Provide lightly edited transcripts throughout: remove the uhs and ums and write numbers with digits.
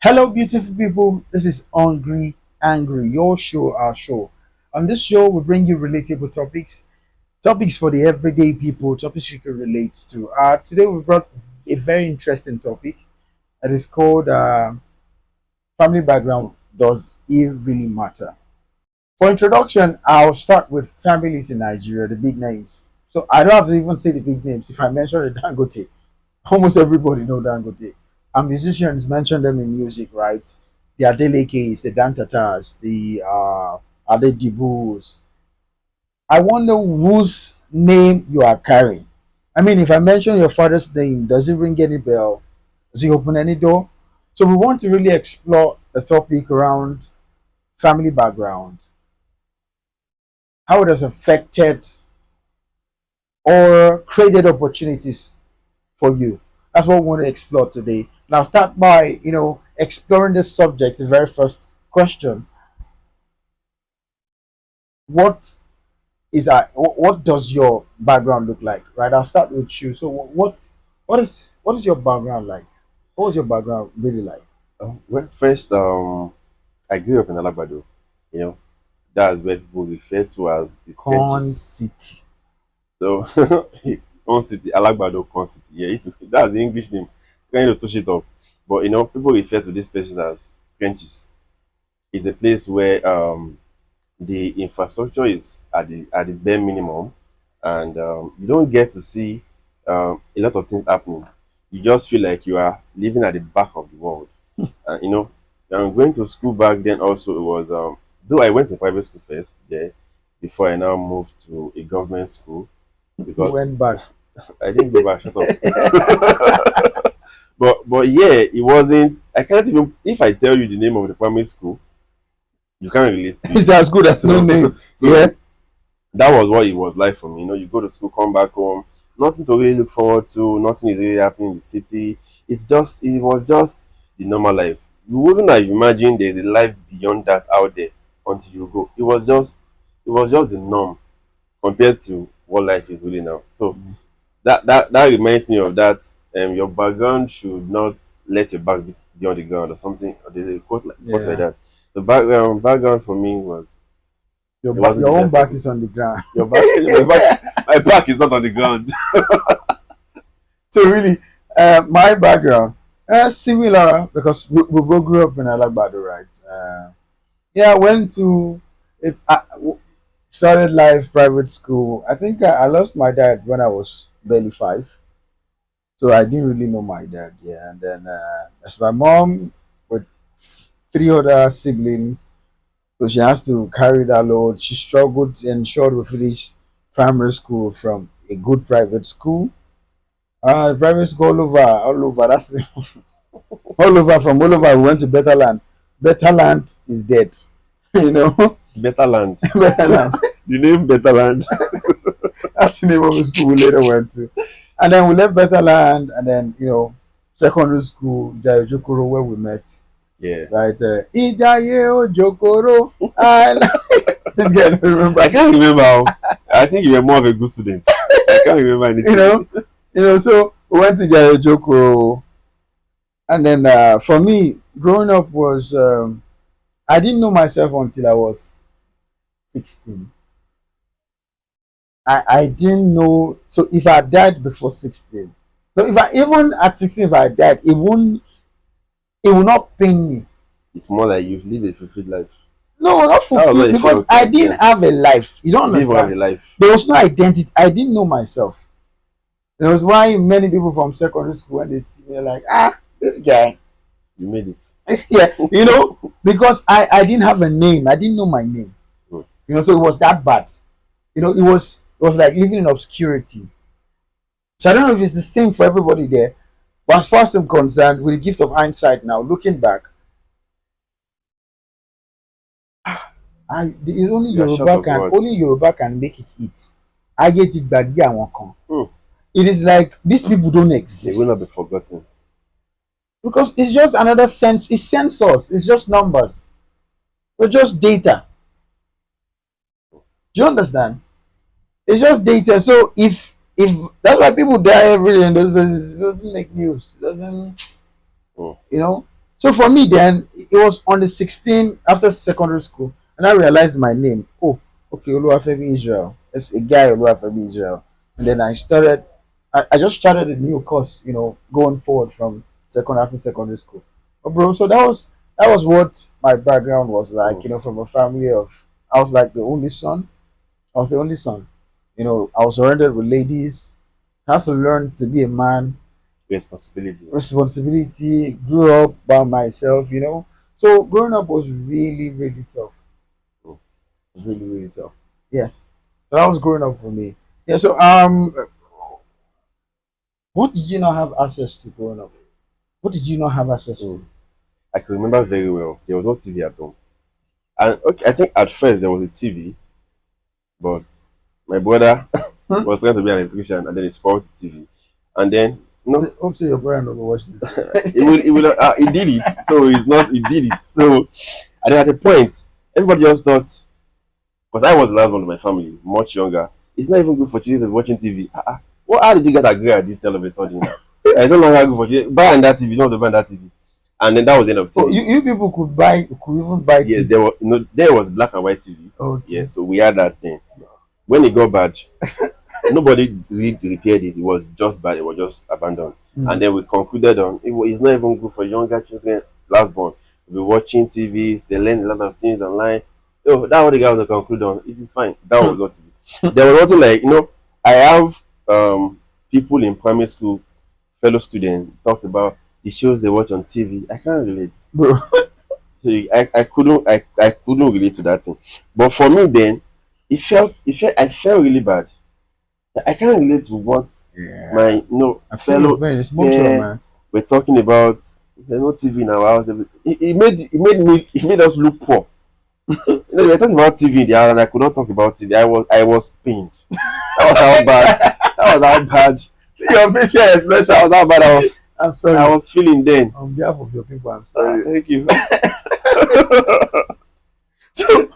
Hello, beautiful people. This is Ungry, Angry, your show, our show. On this show, we bring you relatable topics, topics for the everyday people, topics you can relate to. Today, we brought a very interesting topic that is called family background. Does it really matter? For introduction, I'll start with families in Nigeria, the big names. So I don't have to even say the big names. If I mention the Dangote, almost everybody know Dangote. And musicians mention them in music, right? The Adelekes, the Dantatas, the Adedibus. I wonder whose name you are carrying. I mean, if I mention your father's name, does it ring any bell? Does it open any door? So we want to really explore the topic around family background, how it has affected or created opportunities for you. That's what we want to explore today. Now, start by exploring this subject. The very first question: What what does your background look like? Right. I'll start with you. So, what is your background like? What was your background really like? Well, first, I grew up in Alagbado. You know, that's where people refer to as the Con trenches. City. So, Con City, Alagbado, Con City. Yeah, that's the English name. Kind of touch it up. But people refer to this place as trenches. It's a place where the infrastructure is at the bare minimum, and you don't get to see a lot of things happening. You just feel like you are living at the back of the world. Going to school back then also, it was though I went to private school first there before I now moved to a government school because Went back. I didn't go back. Shut up. But yeah, it wasn't. I can't even if I tell you the name of the primary school, you can't relate to It's it. as good as no So name. Yeah. so that was what it was like for me. You go to school, come back home, nothing to really look forward to, nothing is really happening in the city. It was just the normal life. You wouldn't have imagined there's a life beyond that out there until you go. It was just the norm compared to what life is really now. So that reminds me of that. Your background should not let your back be on the ground or something. Or there's a quote like Yeah. that. The background for me was Your it wasn't the your own best of back it. is on the ground. Your back, my back is not on the ground. So really, my background, similar because we both grew up in Alagbado, right? Yeah, I went to started life private school. I think I lost my dad when I was barely 5, so I didn't really know my dad. Yeah, and then as my mom with three other siblings, so she has to carry that load. She struggled to ensure we finish primary school from a good private school. Private school all over. That's the all over from all over. We went to Better Land. Better Land is dead. you know, Better land. Better Land. The name Better land. That's the name of the school we later went to. And then we left Better Land, and then secondary school, Jayojokoro, where we met. Yeah. Right, Ijaye Ojokoro. This guy don't remember. I can't remember. I think you were more of a good student. I can't remember You anything. know, So we went to Jayojokoro, and then for me, growing up was I didn't know myself until I was 16. I didn't know. So if I died before 16, so if I even at 16 if I died, it will not pain me. It's more like you've lived a fulfilled life. No, not That was what fulfilled it because felt I like. didn't Yes. have a life. You don't You didn't even have a understand. life. There was no identity. I didn't know myself. That was why many people from secondary school when they see me, they're like, this guy. You made it. Yeah, because I didn't have a name. I didn't know my name. Hmm. So it was that bad. It was like living in obscurity. So I don't know if it's the same for everybody there. But as far as I'm concerned, with the gift of hindsight now, looking back, only You are short Yoruba of can only words. Yoruba can make it eat. I get it back there one kan. Hmm. It is like these people don't They will not be exist forgotten. because it's just another sense. It's sensors. It's just numbers. It's just data. Do you understand? It's just data. So if that's why people die every day in those days, it doesn't make news. It doesn't Hmm. you know. So for me then, it was on the 16th after secondary school, and I realized my name. Oh, okay, Oluwafemi Israel. It's a guy Oluwafemi Israel. And then I just started a new course, going forward from second after secondary school. But bro, so that was what my background was like, Mm. from a family of I was like the only son. I was the only son. I was surrounded with ladies. I had to learn to be a man, Responsibility. responsibility, grew up by myself. So growing up was really, really tough. Mm. It was really, really tough. Yeah. So that was growing up for me. Yeah, so what did you not have access to growing up? What did you not have access to? Mm. I can remember very well. There was no TV at home. And okay, I think at first there was a TV, but my brother Huh? was trying to be an electrician and then he spoiled the TV. And then, you know, So, hope so your brother never watch this. he did it. So it's not, he did it. So, and then at a point, everybody just thought, because I was the last one of my family, much younger, it's not even good for children to be watching TV. Well, how did you get agree at this all of a sudden now? It's no longer good for children. Buy that TV, you don't have to buy that TV. And then that was the end of Oh, TV. you people could even buy Yes, TV. there was black and white TV. Okay. Yeah, so we had that thing. When it got bad, nobody really repaired it. It was just bad. It was just abandoned. And Mm. then we concluded on it's not even good for younger children, last born, to be watching TVs. They learn a lot of things online. Oh, that's what the guy was to conclude on. It is fine. That was not TV. There was also like I have people in primary school, fellow students, talk about the shows they watch on TV. I can't relate. Bro. So I couldn't relate to that thing. But for me then, I felt really bad. I can't relate to what my Yeah. I feel your fellow pain. It's mutual, peer man. were talking about. There's no TV in our house. It made us look poor. They were talking about TV in the house, and I could not talk about TV. I was pained. That was how bad. That was how bad. See your facial expression. That was how bad I'm I sorry. was feeling then. On behalf of your people, I'm sorry. Thank you. So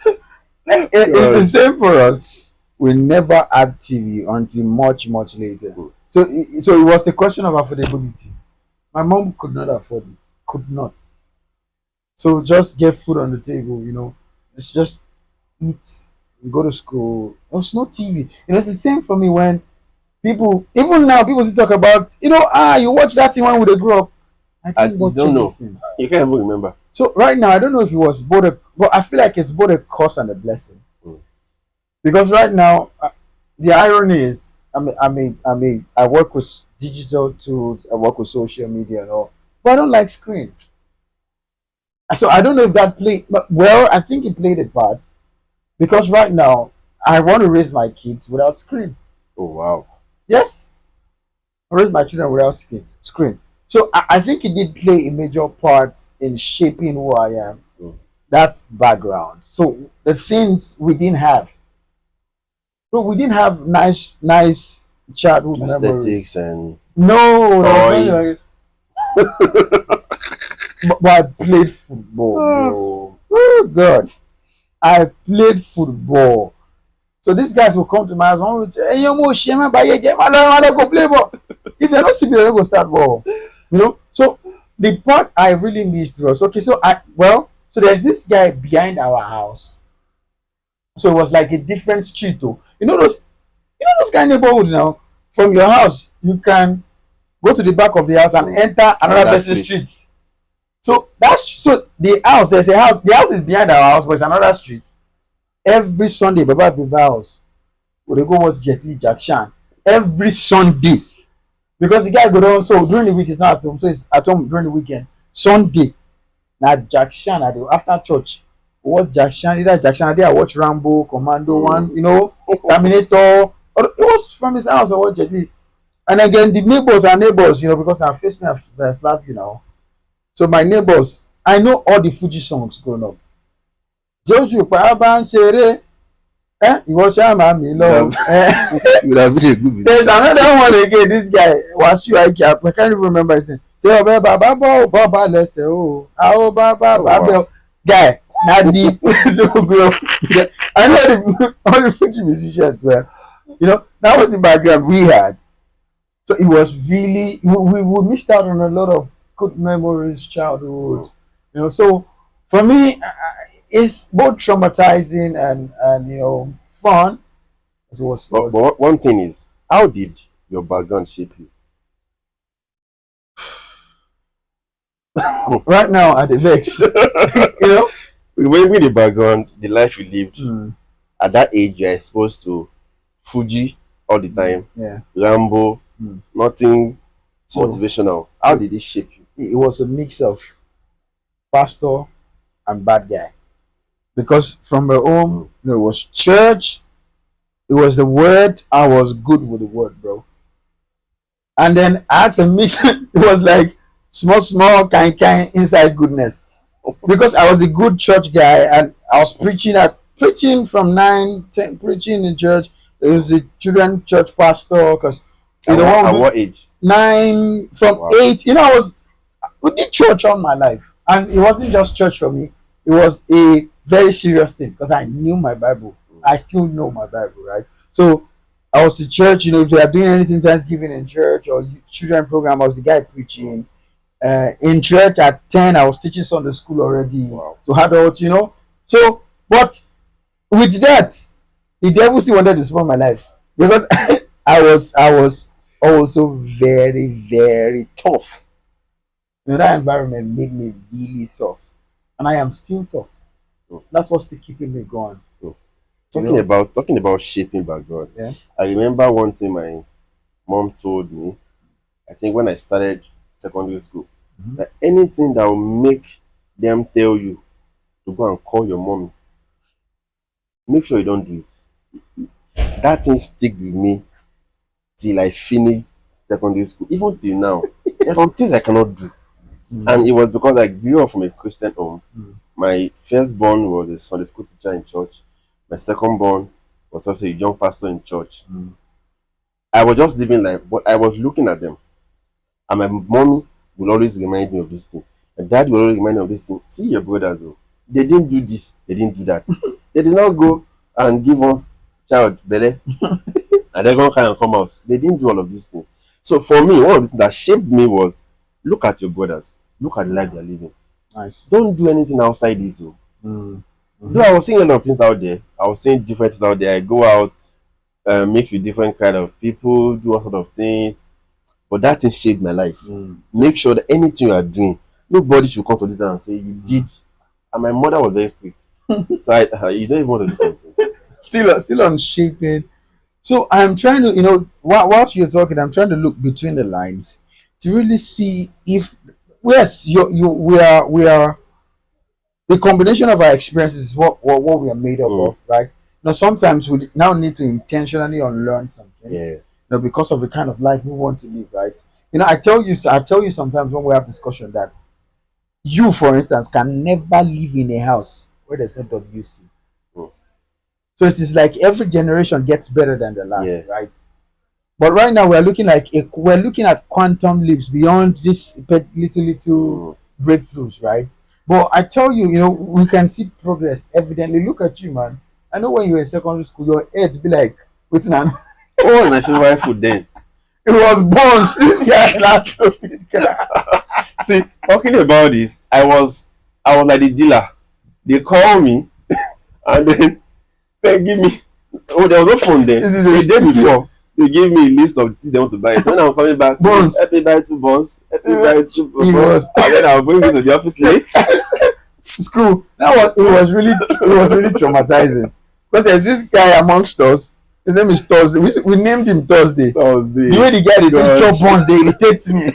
it's the God. same for us. We never had TV until much, much later. Mm. So it was the question of affordability. My mom could not afford it. Could not. So just get food on the table. It's just eat, go to school. There was no TV. It's the same for me when even now, people still talk about, you watch that thing when we grew up. I didn't You watch don't know. anything. You can't even remember. So right now, I don't know if it was but I feel like it's both a curse and a blessing. Mm. Because right now, the irony is, I work with digital tools, I work with social media and all, but I don't like screen. So I don't know if that played, but well, I think it played a part because right now I want to raise my kids without screen. Oh wow. Yes, I raise my children without screen. So I think it did play a major part in shaping who I am. Mm. That background. So the things we didn't have. So we didn't have nice childhood memories. Aesthetics and No, toys. but I played football, bro. Oh God, I played football. So these guys will come to my house. One will say, "Hey, you mo shema ba ye je, ma go play ball." If they don't see me, they don't go start ball. So the part I really missed was okay. So there's this guy behind our house. So it was like a different street, though. You know those kind of neighborhoods now. From your house, you can go to the back of the house and enter another That's person's it. street. So the house, there's a house. The house is behind our house, but it's another street. Every Sunday, Baba house, we dey go watch Jet Li Jack Chan every Sunday because the guy go down. So during the week he's not at home, so he's at home during the weekend. Sunday, now Jack Chan after church. We watch Jack Chan, either Jack Chan, I watch Rambo, Commando one, Terminator. It was from his house. I watch Jet Li. And again, the neighbors are neighbors, because I face me a slap. So my neighbors, I know all the Fuji songs growing up. Joju Paba ń ṣeré, ìwọ ṣáà máa mi lọ. You would have been a good video. There's another one again. This guy Wasiu Aiki, I can't even remember his name. Ṣé ọbẹ̀ bàbá bọ̀ ò bọ́ba lẹ́sẹ̀ o? Àwọn bàbá bàbá o. Guy, na the so grow. I know all the Fuji musicians were. That was the background we had. So it was really we missed out on a lot of good memories, childhood. So for me, it's both traumatizing and fun. It was But one thing is, how did your background shape you? right now at the vex. you know. When with the background, the life you lived Mm, at that age, you're exposed to Fuji all the time, yeah. Rambo, Mm. nothing So motivational. How it, did it shape you? it was a mix of pastor and bad guy because from my home, Mm. it was church. It was the word. I was good with the word, bro. And then I had to mix. It was like small kind inside goodness because I was the good church guy and I was preaching from 9 10 preaching in church. It was the children church pastor because At what we do what age? 9 from Wow. 8. I was we did church all my life, and it wasn't just church for me. It was a very serious thing because I knew my Bible. Mm. I still know my Bible, right? So I was to church. If they are doing anything Thanksgiving in church or children program, I was the guy Mm. preaching. In church at 10, I was teaching Sunday school already Wow. to adults. So, but with that, the devil still wanted to spoil my life because I was also very very tough. That environment made me really tough, and I am still tough. Mm. That's what's still keeping me going. Mm. You Talking know, about talking about shaping background, yeah. I remember one thing my mom told me. I think when I started secondary school, Mhm. that anything that will make them tell you to go and call your mommy, make sure you don't do it. That thing stick with me till I finish secondary school, even till now. There's some things I cannot do. And Mm, it was because I grew up from a Christian home. mm, My firstborn was a Sunday school teacher in church. My secondborn was also a young pastor in church. mm, I was just living life, but I was looking at them. And my mommy will always remind me of this thing. My dad will always remind me of this thing. See your brothers, oh, they didn't do this, they didn't do that. They did not go and give us child belle and they're gonna kind of come out. They didn't do all of these things. So for me, one of the things that shaped me was look at your brothers, look at the life they're living. nice. Don't do anything outside this. Oh. Mm, Though mhm, I was seeing a lot of things out there. I was seeing different things out there. I go out, mix with different kind of people, do all sort of things. But that thing shaped my life. mm, Make sure that anything you are doing, nobody should come to this and say you did. mm. And my mother was very strict. So you don't even want to do some things. Still on shaping. So I'm trying to, whilst you're talking, I'm trying to look between the lines to really see if yes, we are the combination of our experiences is what we are made up Mm, of, right? Sometimes we now need to intentionally unlearn some things, yeah. because of the kind of life we want to live, right? I tell you sometimes when we have discussion that you, for instance, can never live in a house where there's no WC. Mm, So it's like every generation gets better than the last, yeah. right? But right now we're looking at quantum leaps beyond this little Mm. breakthroughs, right? But I tell you, we can see progress evidently. Look at you, man. I know when you were in secondary school, your head be like, wait now. What was my favorite food then? It was bones. This guy last stupid guy. See, talking about this, I was like the dealer. They call me and then say give me. Oh, there was no phone then. This is a The day stupid before, they gave me a list of the things they want to buy. So when I'm coming back, please bones. help me buy two buns, help me buy two He buns, was and then I'll bring it to the office late. school. It was really traumatizing because there's this guy amongst us. His name is Thursday. We named him Thursday. The way Thursday. the guy they take God. chop ones, they irritates me.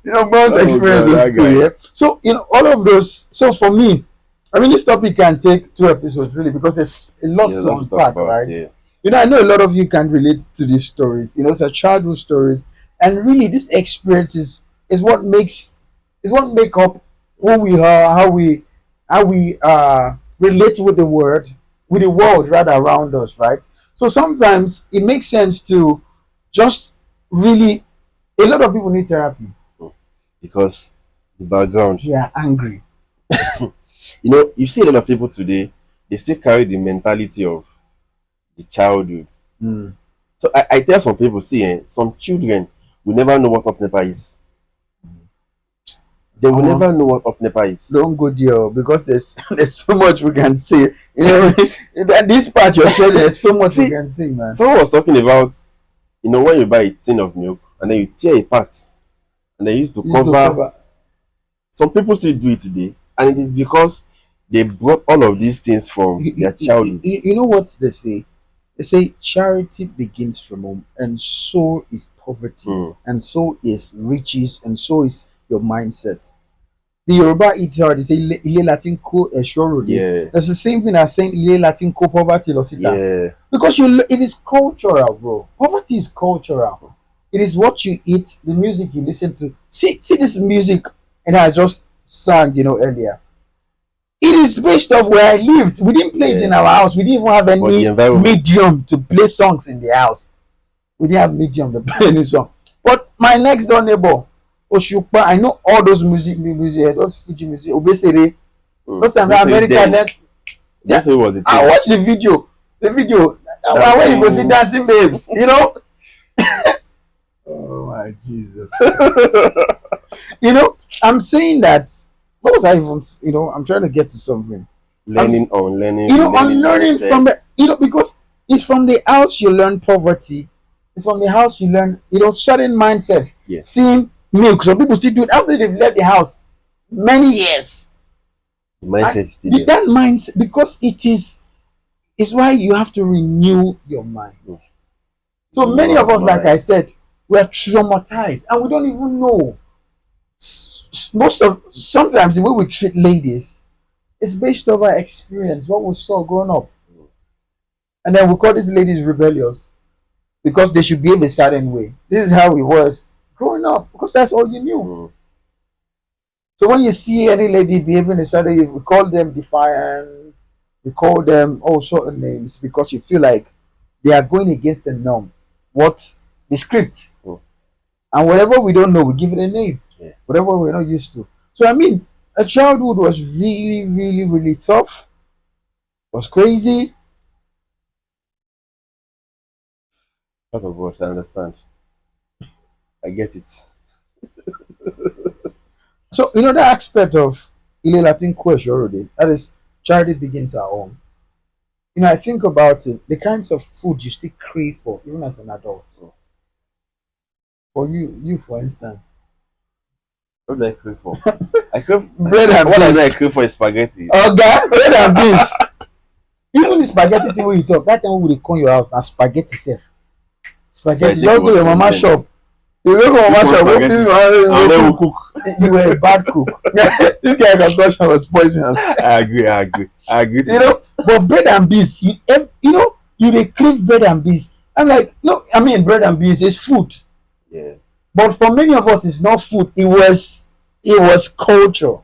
Bones Oh experience God, in that school, guy. yeah. So all of those. So for me, I mean, this topic can take 2 episodes really because there's a lot Yeah, to love to talk unpack, about. right? Yeah. I know a lot of you can relate to these stories. It's a childhood stories, and really, this experience is what make up who we are, how we relate with the world rather around us, right? So sometimes it makes sense to just really. A lot of people need therapy. Mm. Because the background. They are angry. You see a lot of people today. They still carry the mentality of the childhood. Mm. So I tell some people, see, some children will never know what top nepa is. They will Uh-huh. never know what up NEPA is. Don't go there because there's there's so much we can say. You know, that this part you're sharing, there's so much we See, can say, man. someone was talking about, when you buy a tin of milk and then you tear a part and they used to You to cover. cover. Some people still do it today, and it is because they brought all of these things from their childhood. You know what they say? They say charity begins from home, and so is poverty, Mm. and so is riches, and so is your mindset. The Yoruba eats hard. They say ile Latin ko eshorode. Yeah, That's the same thing as saying ile Latin ko poverty losita. yeah, Because it is cultural, bro. Poverty is cultural. It is what you eat, the music you listen to. See this music, and I just sang, earlier. It is based off where I lived. We didn't play it in yeah. our house. We didn't even have But the any environment, medium to play songs in the house. We didn't have medium to play any song. But my next door neighbor, Oshukpa, I know all those music, those Fuji music, Obesere. Those times this is America, then. then yeah, This was the I thing. watched the video. The video. When you go see Dancing. dancing babes, Oh my Jesus. I'm saying that. What was I even? I'm trying to get to something. I'm, Learning, unlearning, unlearning from mindset. because it's from the house you learn poverty. It's from the house you learn, certain mindsets. Yes, Seeing milk. Some people still do it after they've left the house many years. the mindset And is still there. that mindset, because is why you have to renew your mind. Yes. So many Renewal of of us, like I mind. said, we're traumatized and we don't even know. Sometimes the way we treat ladies is based on our experience, what we saw growing up. And then we call these ladies rebellious because they should behave a certain way. This is how it was growing up because that's all you knew. Mm. So when you see any lady behaving a certain way, we call them defiant, we call them all certain names because you feel like they are going against the norm. What the script. Mm. And whatever we don't know, we give it a name. Yeah. Whatever we're not used to. So I mean, a childhood was really, really, really tough. Was crazy. Part of what I understand. I get it. So that aspect of Ile Latin question already. That is, charity begins at home. I think about it, the kinds of food you still crave for, even as an adult. So for you for instance, What do I crave for? I crave. bread and What I know I beans. crave for is spaghetti. Okay, bread and beans. Even the spaghetti thing when you talk, that time we dey come your house, now spaghetti safe. So I Spaghetti, think it just go to was your from mama then. shop. You go to your mama Which one shop, spaghetti? And then we'll cook. You were a bad cook. This guy concoction was poisonous. I agree. I agree to You know, that. but bread and beans, you dey crave bread and beans. I'm like, no, I mean bread and beans is food. Yeah. But for many of us, it's not food. It was culture.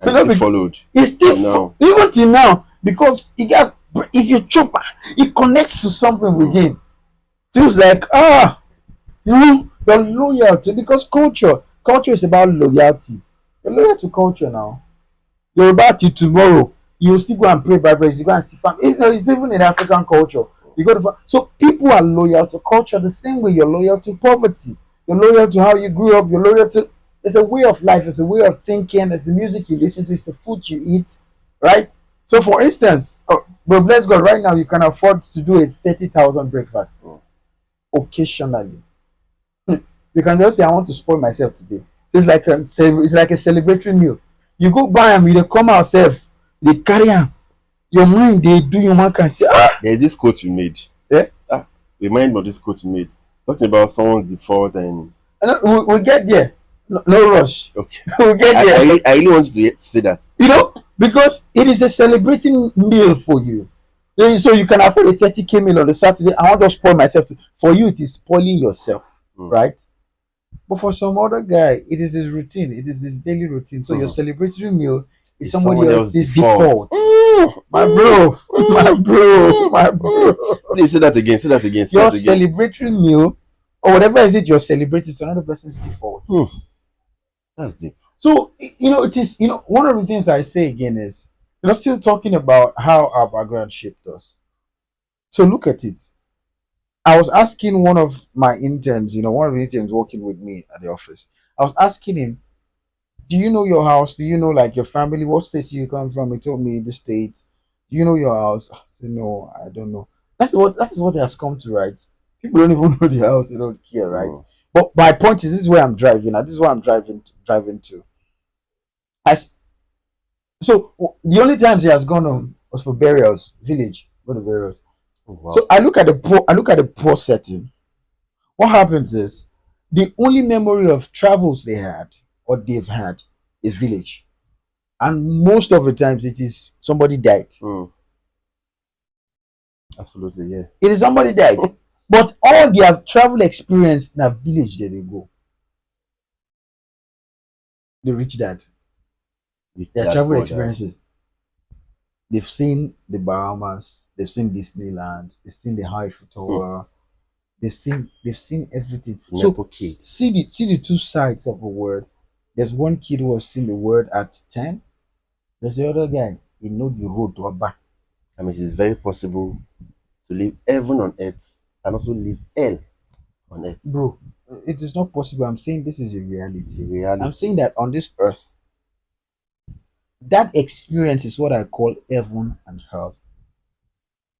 And it followed. It's still Now. even till now because if you chop, it connects to something within. Feels like you're loyal to because culture is about loyalty. You're loyal to culture now. You're about to tomorrow. You still go and pray Bible. You go and see family. It's even in African culture. You go to so people are loyal to culture the same way you're loyal to poverty. You're loyal to how you grew up. You're loyal to. It's a way of life. It's a way of thinking. It's the music you listen to. It's the food you eat, right? So, for instance, but bless God, right now you can afford to do a 30,000 breakfast occasionally. You can just say, "I want to spoil myself today." So it's like a celebratory meal. You go buy them, you dey come out sef, dey carry am. Your mind dey do you one can say, There's this quote you made. yeah. Remind me of this quote you made. Talking about someone's default and And we get there. No rush. okay. We'll get I, there. I, really, I really want you to say that. Because it is a celebrating meal for you. So you can afford a 30K meal on the Saturday. I want to spoil myself. For you, it is spoiling yourself, right? But for some other guy, it is his routine. It is his daily routine. So your celebratory meal is It's somebody someone else's else's default. default. My bro, my bro. Please say that again. Say that again. Say Your that again. celebratory meal or whatever is it you're celebrating to another person's default. That's deep. So it is. One of the things I say again is still talking about how our background shaped us. So look at it. I was asking one of my interns, one of the interns working with me at the office. I was asking him, Do you know your house? Do you know like your family? What state you come from? He told me the state. Do you know your house? I said, no, I don't know. That is what it has come to, right? People don't even know the house, they don't care, right? Mm. But my point is this is where I'm driving at. This is where I'm driving to. As so the only times he has gone home was for burials, village, go to burials. Oh, So wow. I look at the poor setting. What happens is the only memory of travels they had or they've had is village. And most of the times it is somebody died. Mm. Absolutely, yeah. It is somebody died. But all their travel experience na village that they go. The rich dad. With Their that travel poor dad. experiences. They've seen the Bahamas, they've seen Disneyland, they've seen the Eiffel Hmm. Tower, they've seen everything. So Nepocate. see the two sides of a word. There's one kid who has seen the word at 10. There's the other guy, he know the road to Aba. I mean, it is very possible to live heaven on earth and also live hell on earth. Bro, it is not possible. I'm saying this is a It's reality. a I'm reality. saying that on this earth, that experience is what I call heaven and hell.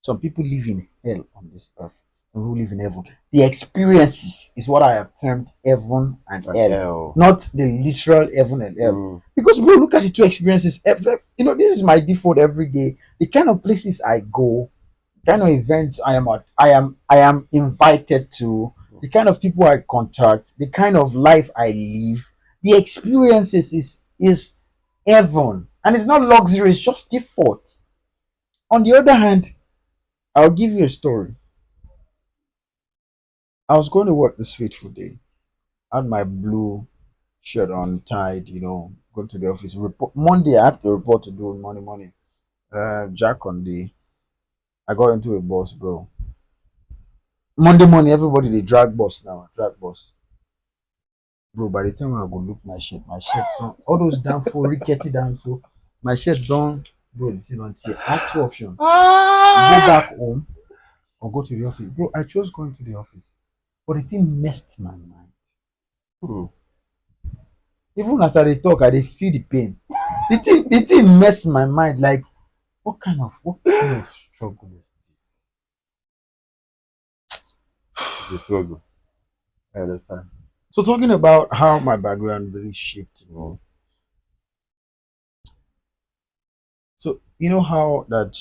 Some people live in hell on this earth. Some people live in heaven. The experiences is what I have termed heaven and And hell, hell. not the literal heaven and hell. Mm. Because bro, look at the two experiences. This is my default every day. The kind of places I go, the kind of events I am at, I am invited to, the kind of people I contact, the kind of life I live, the experiences is heaven. And it's not luxury, it's just default. On the other hand, I'll give you a story. I was going to work this fateful day. I had my blue shirt on, tied, going to the office. Report Monday, I had to report to do money. Jack on the. I got into a bus, bro. Monday morning, everybody they drag bus now, drag bus, bro. By the time I go look my shirt, all those damn full rickety damn full, my shirt's done, bro. The thing on tear. I had two options: go back home or go to the office, bro. I chose going to the office, but the thing messed my mind. Mm. Even as I dey talk, I dey feel the pain. The thing mess my mind. Like, what kind of struggle is this? It's a struggle. I understand. So talking about how my background really shaped Mm. me. So you know how that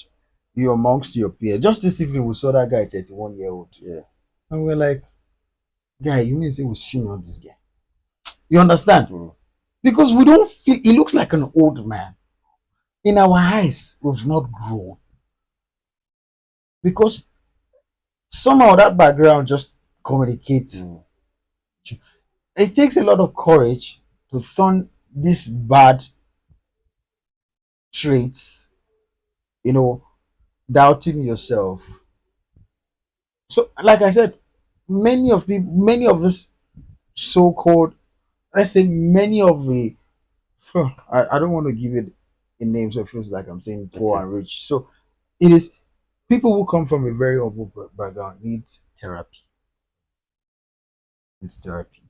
you're amongst your peers. Just this evening we saw that guy, 31-year old. Yeah. And we're like, guy, you mean say we senior this guy? You understand? Mm. Because we don't feel he looks like an old man. In our eyes, we've not grown. Because somehow that background just communicates. Mm. It takes a lot of courage to turn these bad traits, you know, doubting yourself. So, like I said, many of this so-called, let's say, many of the, I don't want to give it a name, so it feels like I'm saying poor Okay. and rich. So, it is people who come from a very humble background need therapy. It's therapy.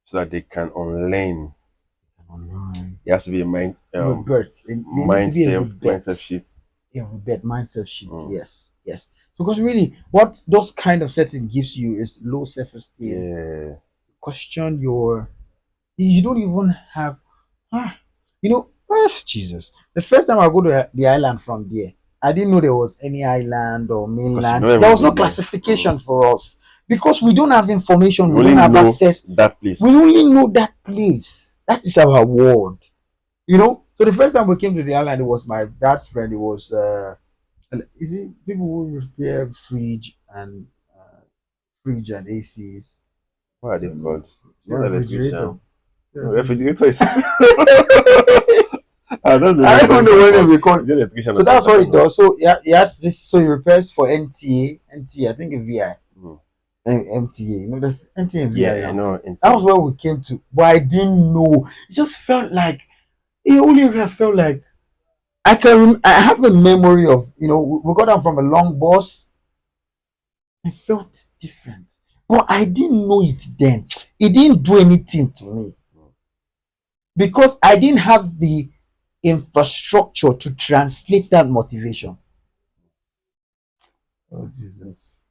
So that they can unlearn. Online. There has to be a Rebirth. There needs to be a mindset rebirth. shift. A rebirth mindset shift. Mm. Yes, yes. So because really, what those kind of setting gives you is low self-esteem. Yeah. Question your. You don't even have. Ah, Jesus. The first time I go to the island from there, I didn't know there was any island or Because you've mainland. never There even was no been there. classification for us because we don't have information. You We only don't have know access. that We place. only know that place. That is our world. So the first time we came to the island, it was my dad's friend. It was is it people who repair fridge and ACs? What are I they don't know. called? Say Not refrigerator. electrician. Say No, refrigerator. refrigerator is. I don't know I what don't those know are when called. they call. Is it electrician or So that's something? I what don't it know. does. So yeah, he has this. So he repairs for NTA. I think a VI. Mm. MTA. There's NTA and VI Yeah, I now. know. That was where we came to, but I didn't know. It just felt like it only felt like I have a memory of we got down from a long bus. I felt different, but I didn't know it then. It didn't do anything to me. because I didn't have the infrastructure to translate that motivation. Oh Jesus.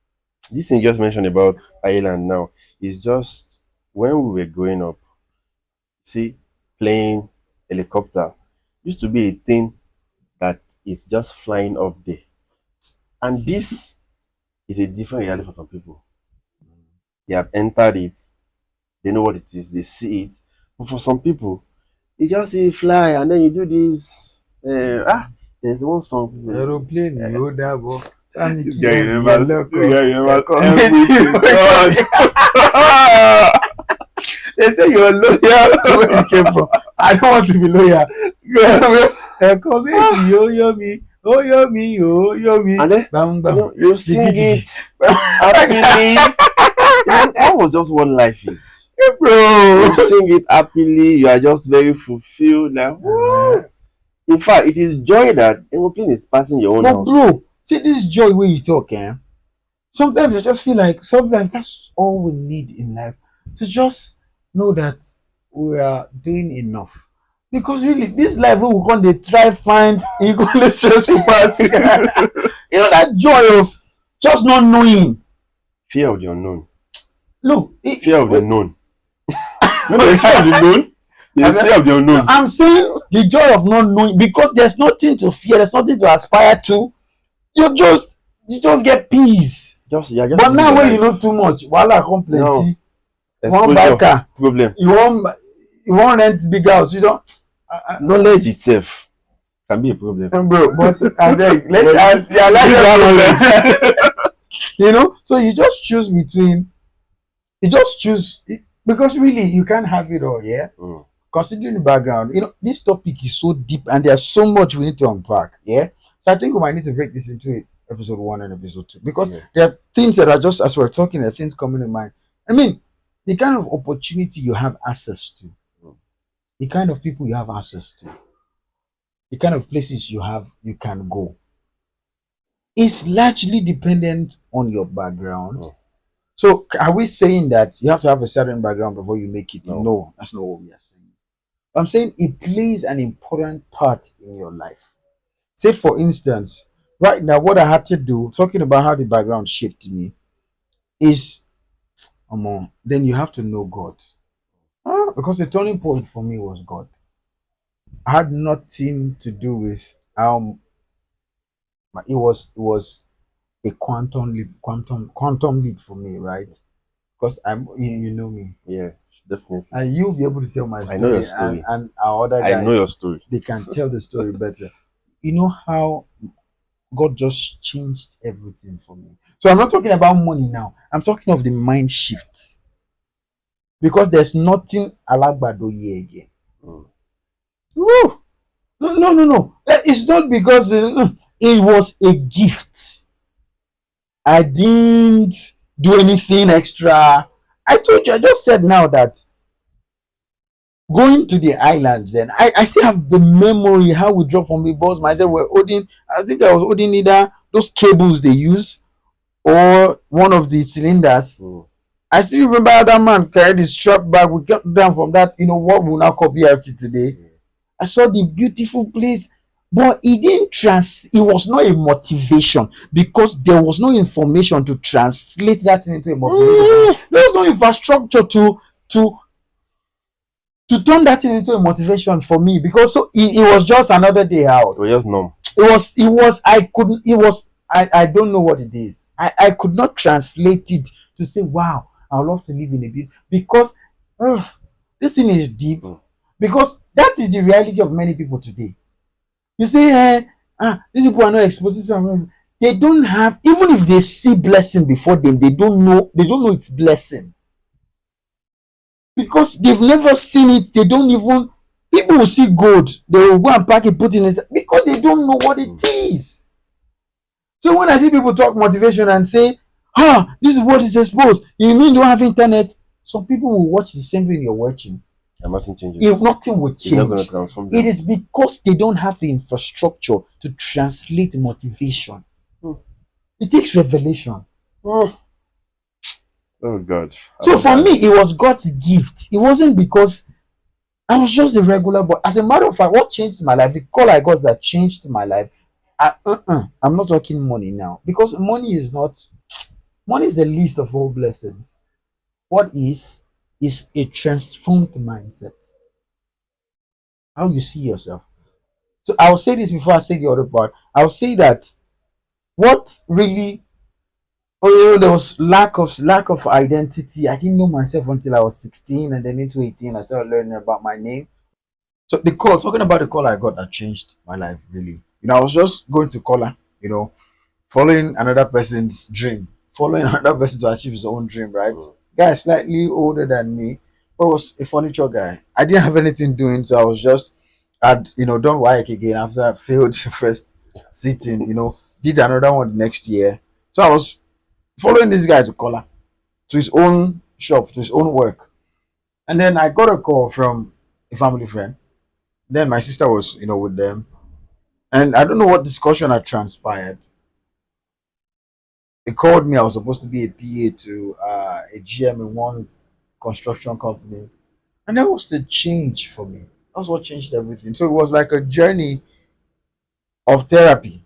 This thing you just mentioned about Ireland now is just when we were growing up, see, playing helicopter used to be a thing that is just flying up there. And this is a different reality for some people. They have entered it, they know what it is, they see it. But for some people, you just see it fly and then you do this. There's one song. Aeroplane yóò dábọ̀ bámi This kí guy ẹnì remembers. ẹlẹ́kọ̀ọ́ This guy remembers ẹ̀kọ́ méjì everything. God. They say you're loyal to where you came from. I don't want to be loyal. Ẹ̀kọ́ méjì yóò yó mi, ó yó mi, yóò yó mi. And then Gbàngbàm. you sing it happily. That was just what life is. Bro. You sing it happily. You are just very fulfilled. Like, woo. In fact, it is joy that aeroplane is passing your own But house. bro, see this joy where you talk, sometimes I just feel like sometimes that's all we need in life. To just know that we are doing enough. Because really, this life we will come they try find equally stressful pass. You know, that joy of just not knowing. Fear of the unknown. Look, Fear of the known. No, there's fear of the known. There's fear of the unknown. I'm saying the joy of not knowing, because there's nothing to fear, there's nothing to aspire to. You just get peace. Just But now when you know too much, wahala come plenty. You want buy car, problem. you want rent big house, you don't. Knowledge itself can be a problem. Bro, but I beg, you know, so you just choose between. You just choose because really you can't have it all, yeah. Considering the background, you know, this topic is so deep and there's so much we need to unpack, yeah. So I think we might need to break this into episode 1 and episode 2 because there are things that are just as we're talking, there are things coming to mind. I mean, the kind of opportunity you have access to, the kind of people you have access to, the kind of places you can go, is largely dependent on your background. So are we saying that you have to have a certain background before you make it? No, that's not what we are saying. I'm saying it plays an important part in your life. Say, for instance, right now, what I had to do, talking about how the background shaped me, is, then you have to know God. Because the turning point for me was God. I had nothing to do with it was a quantum leap for me, right? Because you know me. Yeah, definitely. And you'll be able to tell my story. I know your story. And our other guys, I know your story. They can tell the story better. You know how God just changed everything for me. So I'm not talking about money now. I'm talking of the mind shift. Because there's nothing alagbado here again. Woo! No. It's not because it was a gift. I didn't do anything extra. I told you, I just said now that going to the island, then I still have the memory how we dropped from the bus. Myself, I think I was holding either those cables they use or one of the cylinders. I still remember how that man carried his strap bag. We got down from that, what we now call BRT today. I saw the beautiful place, but it was not a motivation because there was no information to translate that into a motivation. There was no infrastructure to turn that into a motivation for me, because so it was just another day out. It was just numb. I don't know what it is. I could not translate it to say, wow, I would love to live in a bit, because this thing is deep. Because that is the reality of many people today. You say, these people are not exposed to something. They don't have, even if they see blessing before them, they don't know it's blessing. Because they've never seen it. They don't even, people will see gold, they will go and pack it, put it in, because they don't know what it is. So when I see people talk motivation and say, this is what is exposed, you mean you don't have internet? Some people will watch the same thing you're watching. And nothing changes. If nothing will change, not going to transform them. It is because they don't have the infrastructure to translate motivation. It takes revelation. Oh God. So for me, it was God's gift. It wasn't because I was just a regular boy. As a matter of fact, what changed my life, the call I got that changed my life, I'm not talking money now because money is the least of all blessings. What is a transformed mindset, how you see yourself. So I'll say this before I say the other part. I'll say that what really, oh, there was lack of identity. I didn't know myself until I was 16, and then into 18 I started learning about my name. So the call, talking about the call I got that changed my life really. I was just going to color, following another person's dream, following another person to achieve his own dream, right? Mm. Guy slightly older than me, but was a furniture guy. I didn't have anything doing, so I was just had done work again after I failed first sitting, did another one the next year. So I was following this guy to color, to his own shop, to his own work. And then I got a call from a family friend. Then my sister was, with them. And I don't know what discussion had transpired. They called me. I was supposed to be a PA to a GM in one construction company. And that was the change for me. That was what changed everything. So it was like a journey of therapy.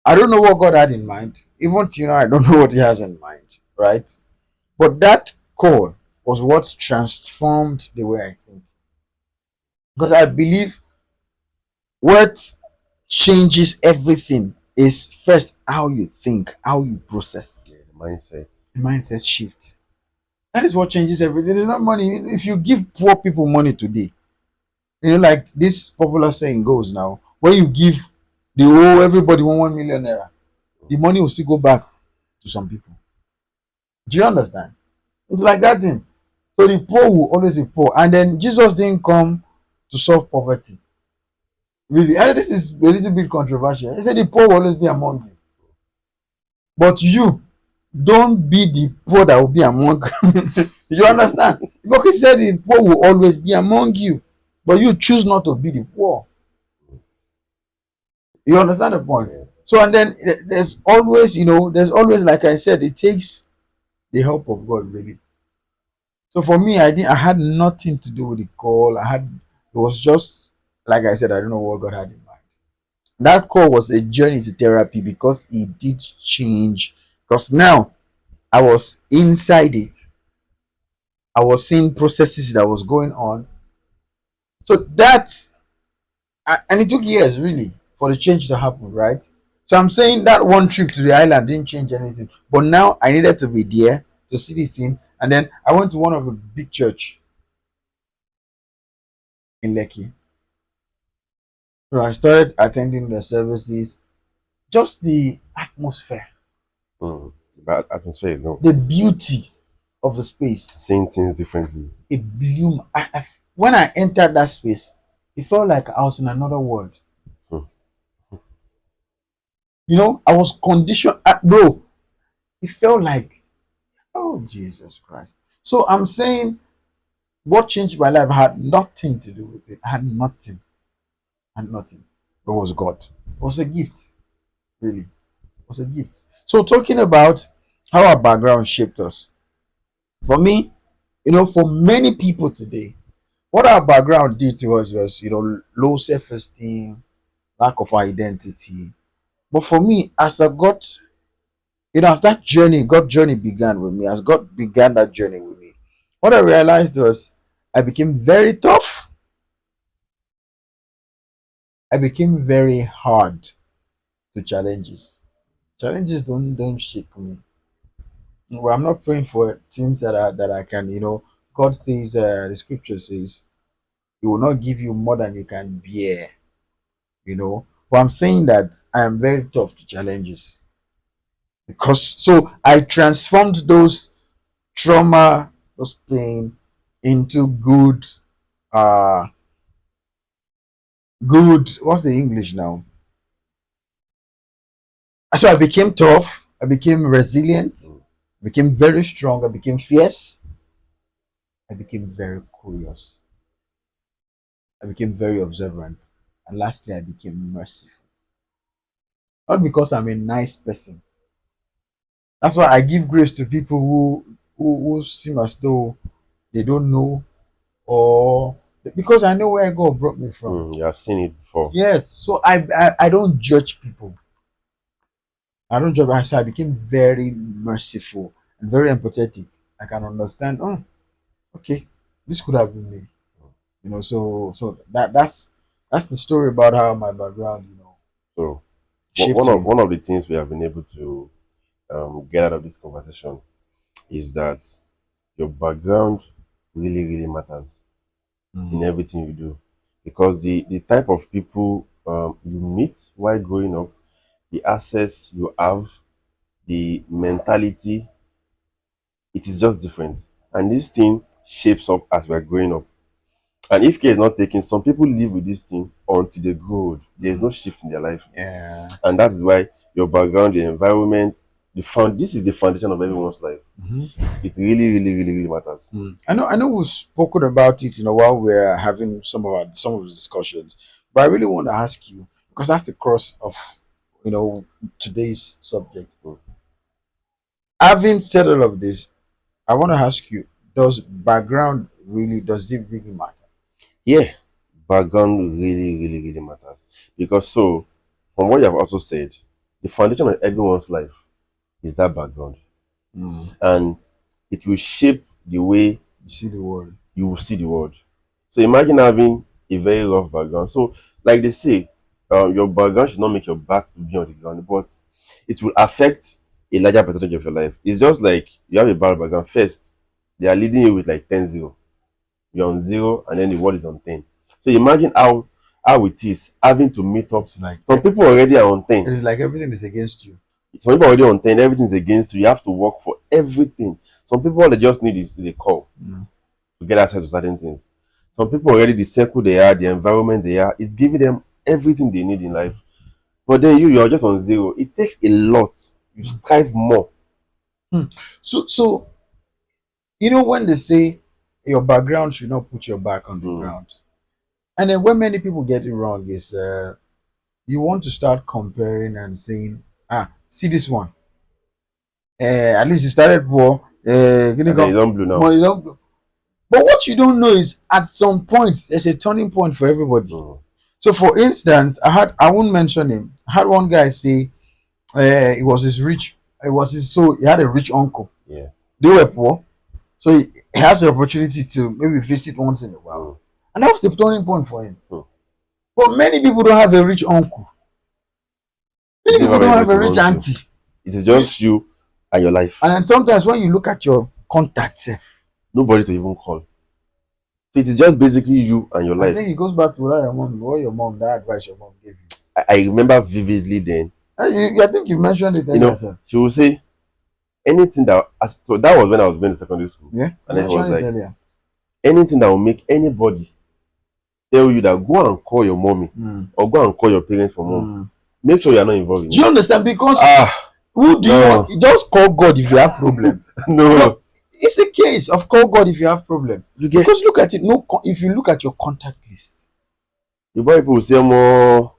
I don't know what God had in mind. Even till now, I don't know what He has in mind, right? But that call was what transformed the way I think. Because I believe what changes everything is first how you think, how you process. Yeah, the mindset. Mindset shift. That is what changes everything. It's not money. If you give poor people money today, like this popular saying goes now, when you give the whole everybody 1 million naira, the money will still go back to some people. Do you understand? It's like that thing. So the poor will always be poor. And then Jesus didn't come to solve poverty. Really. And this is a little bit controversial. He said the poor will always be among you. But you don't be the poor that will be among you. understand? Because he said the poor will always be among you. But you choose not to be the poor. You understand the point? Yeah. So and then there's always, like I said, it takes the help of God really. So for me, I had nothing to do with the call. It was just like I said, I don't know what God had in mind. That call was a journey to therapy because it did change. Because now I was inside it. I was seeing processes that was going on. So and it took years really for the change to happen, right? So I'm saying that one trip to the island didn't change anything. But now I needed to be there to see the thing. And then I went to one of the big church in Lekki. So I started attending the services, just the atmosphere, Mm. But atmosphere, no. the beauty of the space. Seeing things differently. It blew. When I entered that space, it felt like I was in another world. Mm. I was conditioned, bro. It felt like, oh Jesus Christ. So I'm saying, what changed my life had nothing to do with it. I had nothing, had nothing. It was God. It was a gift, really. It was a gift. So talking about how our background shaped us. For me, for many people today, what our background did to us was, low self-esteem, lack of identity. But for me, as that journey, God journey began with me, as God began that journey with me, what I realized was I became very tough. I became very hard to challenges. Challenges don't shake me. Well, I'm not praying for things that I can, God says, the scripture says, He will not give you more than you can bear, But I'm saying that I am very tough to challenges because so I transformed those trauma, those pain into uh, good. What's the English now? So I became tough. I became resilient. Mm. I became very strong. I became fierce. I became very curious. I became very observant. And lastly, I became merciful. Not because I'm a nice person. That's why I give grace to people who seem as though they don't know or because I know where God brought me from. You have seen it before. Yes, so I don't judge people. I don't judge. So I became very merciful and very empathetic. I can understand. Oh, okay, this could have been me. So that's the story about how my background, So shaped me. one of the things we have been able to get out of this conversation is that your background really, really matters in Mm. everything you do, because the type of people you meet while growing up, the access you have, the mentality, it is just different. And this thing shapes up as we're growing up. And if care is not taken, some people live with this thing until they grow old. There's no shift in their life. Yeah. And that is why your background, your environment, this is the foundation of everyone's life. Mhm. It really, really, really, really matters. Mm. I know we've spoken about it, while we're having some of the discussions. But I really want to ask you, because that's the cross of, today's subject. Mm. Having said all of this, I want to ask you, does it really matter? Yeah, background really, really, really matters. Because so, from what you have also said, the foundation of everyone's life is that background. Mm. And it will shape the way You see the word. you will see the world. So imagine having a very rough background. So, like they say, your background should not make your back to be on the ground, but it will affect a larger percentage of your life. It's just like you have a bad background. First, they are leading you with like 10-0. You're on 0, and then the world is on 10. So imagine how it is having to meet up. It's like Some people already are on 10. it's like everything is against you. Some people already on 10, everything's against you. You have to work for everything. Some people all they just need is a call Mm. to get access to certain things. Some people already, the circle they are, the environment they are, is giving them everything they need in life. But then you're just on 0. It takes a lot. You strive more. Mm. So when they say your background should not put your back on the Mm. ground, and then when many people get it wrong is you want to start comparing and saying, see this one, at least he started poor, And then it's on blue now. but you don't. But what you don't know is at some point there's a turning point for everybody. Mm. So, for instance, I won't mention him. I had one guy say, it was his rich, it was his so he had a rich uncle. Yeah. They were poor, so he has the opportunity to maybe visit once in a while, Mm. and that was the turning point for him. Mm. But many people don't have a rich uncle. You Many don't people have don't have anybody a to rich run to. auntie. It is just you and your life. And then sometimes when you look at your contacts, Nobody to even call. So it is just basically you and your I life. think it goes back to that advice your mom gave you. I remember vividly then. I think you mentioned it You earlier, know, sir. she will say anything so that was when I was going to secondary school. Yeah, you And then he was mentioned it like, earlier. anything that will make anybody tell you that go and call your mommy Mm. or go and call your parents for mom. Mm. Make sure you are not involved in Do you it. understand? Because Ah, who do you no, want? You just call God if you have problem. no. It's a case of call God if you have problem. You get Because look at it. No, if you look at your contact list, you buy people who say ọmọ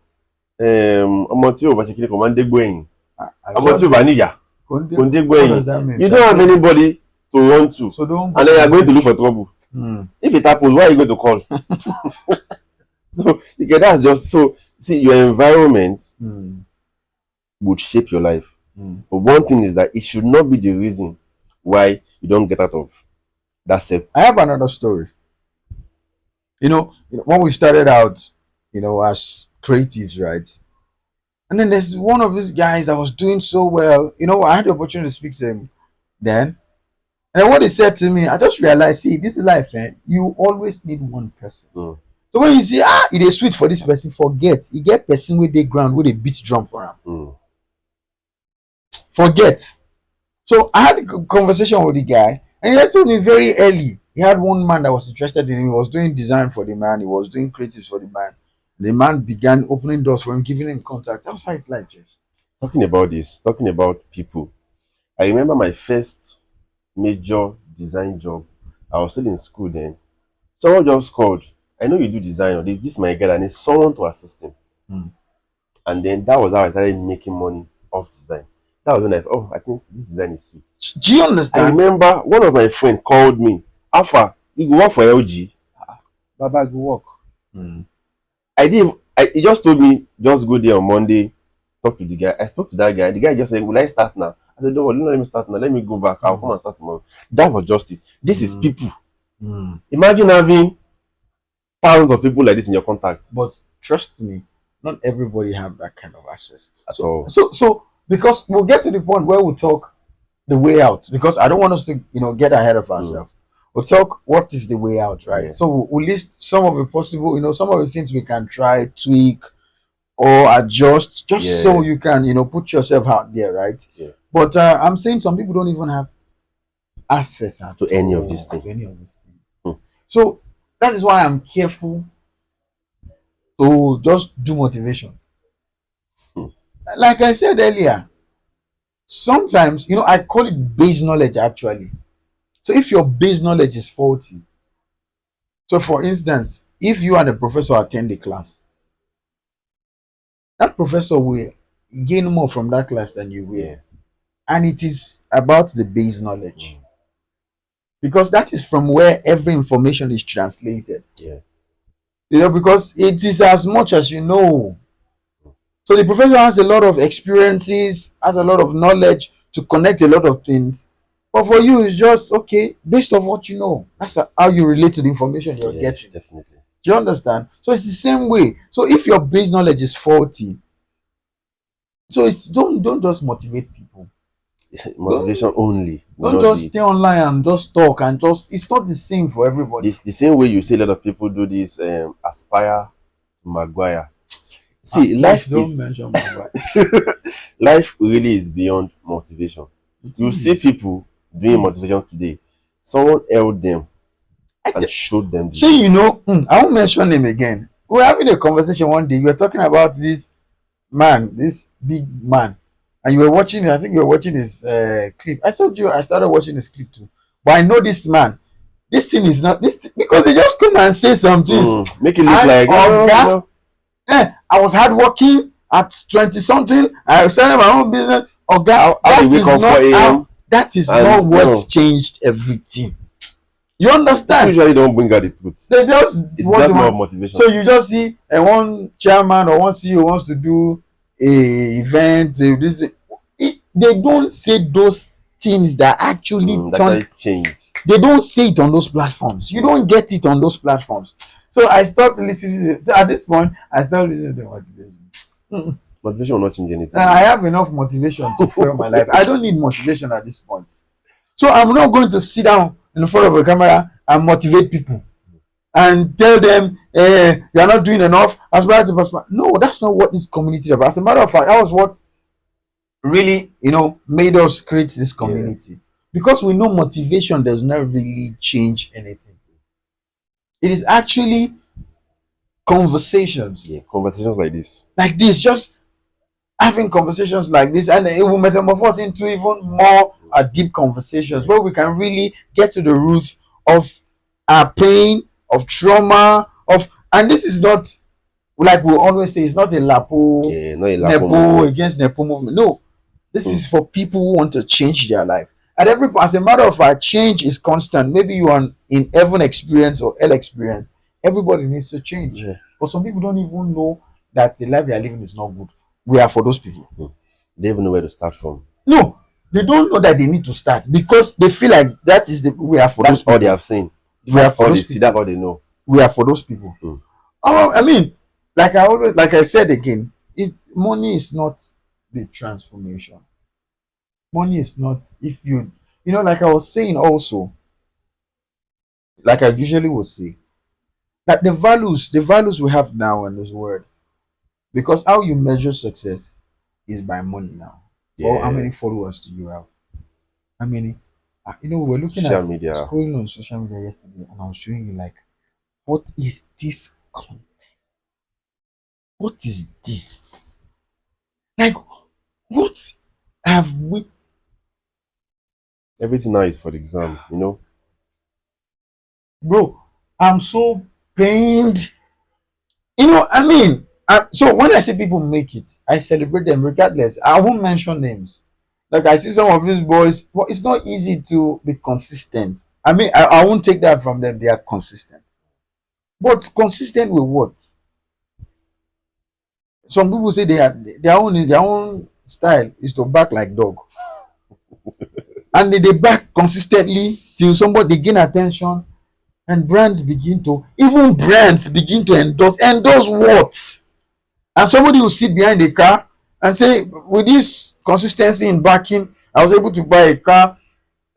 tí ò bá ṣe kíni kan máa ń dégbò ẹ̀yìn. Ọmọ tí ò bá níyà kò ń dégbò what ẹ̀yìn. does that mean? You don't have anybody to run to. So don't. And then you are going to look for trouble. Mm. If it happens, why are you going to call? So you get that's just so see your environment Mm. would shape your life. Mm. But one thing is that it should not be the reason why you don't get out of that set. I have another story. When we started out, as creatives, right? And then there's one of these guys that was doing so well. I had the opportunity to speak to him then. And then what he said to me, I just realized, see, this is life, you always need one person. Mm. So when you see, it is sweet for this person, forget. You get person with the ground, with a beat drum for him. Mm. Forget. So I had a conversation with the guy, and he told me very early. He had one man that was interested in him. He was doing design for the man. He was doing creatives for the man. The man began opening doors for him, giving him contacts. That's how it's like, Jeff. Talking about people. I remember my first major design job. I was still in school then. Someone just called. I know you do design, or this my guy, and needs someone to assist him. Mm. And then that was how I started making money off design. That was when I think this design is sweet. Do you I understand? remember one of my friends called me, Alpha, you go work for LG. Baba go work. Mm. I didn't. He just told me just go there on Monday, talk to the guy. I spoke to that guy. The guy just said, "Will I start now?" I said, "Don't worry, don't let me start now. Let me go back. I'll come Mm. and start tomorrow." That was just it. This is Mm. people. Mm. Imagine having thousands of people like this in your contact But trust me, not everybody have that kind of access. at So all. because we'll get to the point where we'll talk the way out, because I don't want us to get ahead of Mm, ourselves. We'll talk what is the way out, right? yeah, So we'll list some of the possible, some of the things we can try, tweak, or adjust, just so yeah, you can put yourself out there, right? yeah. But I'm saying some people don't even have access at To any of these all things. to any of these things. Mm, So that is why I'm careful to just do motivation. mm, Like I said earlier, sometimes I call it base knowledge actually. So if your base knowledge is faulty, so for instance, if you and a professor attend the class, that professor will gain more from that class than you will. yeah. And it is about the base knowledge, Mm, because that is from where every information is translated. yeah. Because it is as much as you know. So the professor has a lot of experiences, has a lot of knowledge to connect a lot of things. But for you, it's just okay based on what you know. That's how you relate to the information you're Yeah, getting. definitely. Do you understand? So it's the same way. So if your base knowledge is faulty, so it's don't just motivate people. Motivation Don't only will don't not do just stay it. online and just talk and just it's not the same for everybody. This the same way you see a lot of people do this aspire to Maguire. See, Please life don't is mention my wife. life really is beyond motivation. It You see is. people It doing is. motivation today. Someone held them I and te- showed them the Sure, way. I won't mention him again. We were having a conversation one day. You were talking about this man, this big man, and you were watching. I think you were watching his clip. I told you I started watching his clip too. But I know this man. This thing is not because they just come and say some things. Make it look And like Oga, I was hardworking at 20 something. I started my own business. Oga, how they wake up 4 a.m. that is not and what changed everything. You people understand? usually don't bring out the truth. They just It's what they just more of want. motivation. So you just see one chairman or one CEO wants to do a event. They don't say those things that actually That turn. actually changed. They don't say it on those platforms. You don't get it on those platforms. So I stopped listening to it. So at this point, I stopped listening to motivation. Motivation will not change anything. I have enough motivation to fuel my life. I don't need motivation at this point. So I'm not going to sit down in front of a camera and motivate people and tell them you are not doing enough. Aspire to prosper. No, that's not what this community is about. As a matter of fact, that was what really made us create this Yeah, community, because we know motivation does not really change anything. It is actually conversations yeah. Conversations like this. like this, just having conversations like this, and it will metamorphose into even more deep conversations Yeah. where we can really get to the root of our pain, of trauma, and this is not, like we always say, it's not a lapo Yeah, not a lapo nepo movement. against nepo movement. No, this Hmm. is for people who want to change their life. And as a matter of fact, change is constant. Maybe you are in heaven experience or hell experience. Everybody needs to change. Yeah. But some people don't even know that the life they are living is not good. We are for those people. They even know where to start from. No, they don't know that they need to start because they feel like that is the we are for those That's all they people. have seen. We are for All they those see, people. that's all they know. We are for those people. Hmm. I mean, like I said again, money is not the transformation. Money is not, if like I was saying also, like I usually would say, that the values we have now in this world, because how you measure success is by money now. Well, how Yeah. many followers do you have? How many? We were looking at Social media. scrolling on social media yesterday, and I was showing you like, what is this? What is this? Like, what have we, Everything now is for the gram. bro? I'm so pained. I mean, so when I see people make it, I celebrate them regardless. I won't mention names. Like I see some of these boys, well, it's not easy to be consistent. I mean, I won't take that from them. They are consistent. But consistent with what? Some people say they are their own style is to back like dog, and they back consistently till somebody gain attention, and brands begin to endorse what? And somebody will sit behind the car and say, with this consistency in backing, I was able to buy a car.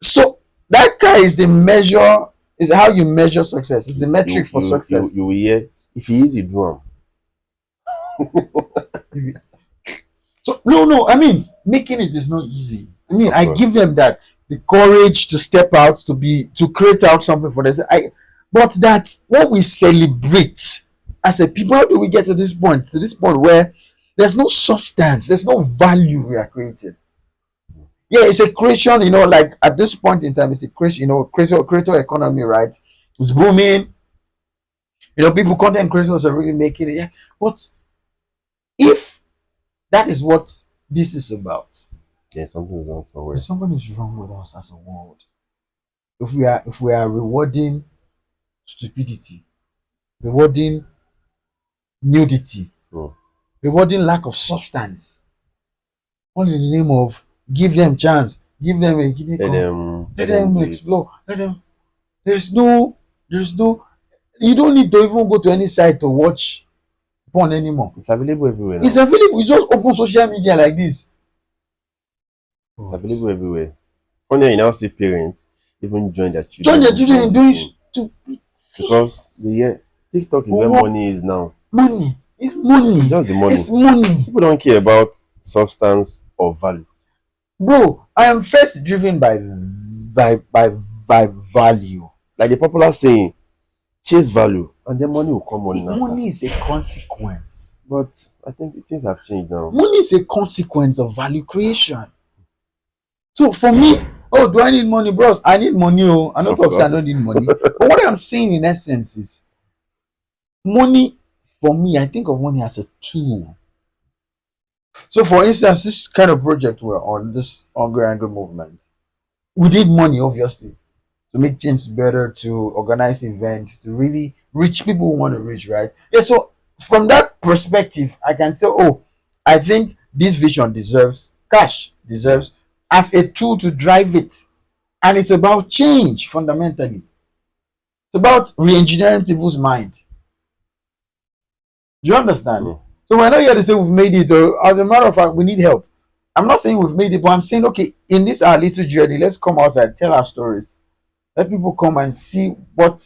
So that car is the measure, is how you measure success. It's the metric for success. You will hear if he easy do am. So no, I mean, making it is not easy. I mean, Of I give course. them that, the courage to step out, to create out something for this. But that what we celebrate as a people, how do we get to this point? To this point where there's no substance, there's no value we are creating. Yeah, it's a creation, like at this point in time, it's a creation, creator economy, right? It's booming. People, content creators are really making it. Yeah. But if that is what this is about, Yeah, something is wrong then somewhere. something is wrong with us as a world. If we are rewarding stupidity, rewarding nudity, Hmm. rewarding lack of substance, all in the name of give them chance, give them a kidney call, let Let them them do it. explore, let them. There's no, there's no. You don't need to even go to any site to watch porn anymore. It's available everywhere It's now. available. You just open social media like this. It's But available everywhere. Funny, you now see parents even join their join children the in children doing in this doing thing stupid because the year TikTok is where work. money is now. Money. It's money. It's just the money. It's money. People don't care about substance or value. Bro, I am first driven by value. Like the popular saying, chase value, and then money will come on after. Money is a consequence. But I think things have changed now. Money is a consequence of value creation. So for me, oh, do I need money, bros? I need money. Oh, I don't Of talk, say I don't course. need money. But what I'm saying in essence is money for me, I think of money as a tool. So for instance, this kind of project we're on, this Ungry movement, we need money, obviously, to make things better, to organize events, to really reach people who want to reach, right? Yeah, so from that perspective, I can say, oh, I think this vision deserves cash, Yeah. deserves as a tool to drive it. And it's about change fundamentally. It's about re-engineering people's mind. Do you understand? Mm. So we're not here to say we've made it. As a matter of fact, we need help. I'm not saying we've made it, but I'm saying, okay, in this our little journey, let's come outside, tell our stories. Let people come and see what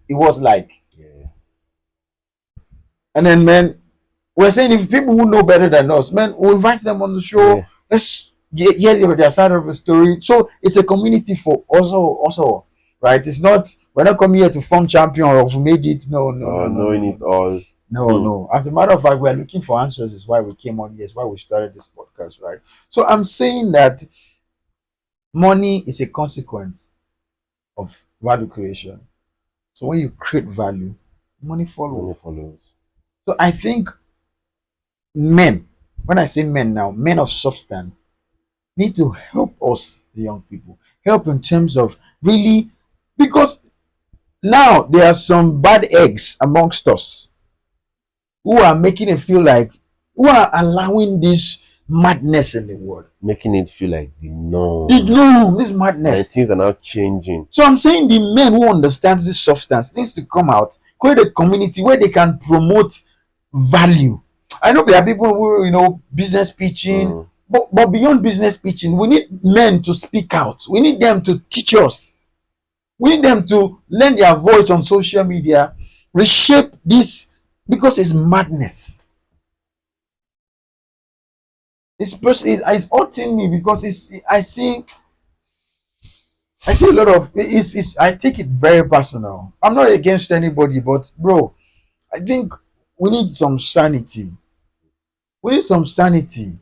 it was like. Yeah. And then, man, we're saying if people who know better than us, man, we'll invite them on the show. Yeah. Let's hear their side of the story. So it's a community for also, right? It's not, we're not coming here to form champion or we made it. No, no, no, no, no, Knowing no, it no. all. No, no. As a matter of fact, we're looking for answers. Is why we came on here. Is why we started this podcast, right? So I'm saying that money is a consequence of value creation. So when you create value, money follow. Money follows. So I think men, when I say men now, men of substance, need to help us, the young people, help in terms of really, because now there are some bad eggs amongst us who are making it feel like, who are allowing this madness in the world. Making it feel like the norm. No, this And madness. things are now changing. So I'm saying the men who understand this substance needs to come out, create a community where they can promote value. I know there are people who, business pitching, Mm. but beyond business pitching, we need men to speak out. We need them to teach us. We need them to lend their voice on social media, reshape this, because it's madness. This person is hurting me because I see a lot of it's I take it very personal. I'm not against anybody, but bro, I think we need some sanity. We need some sanity.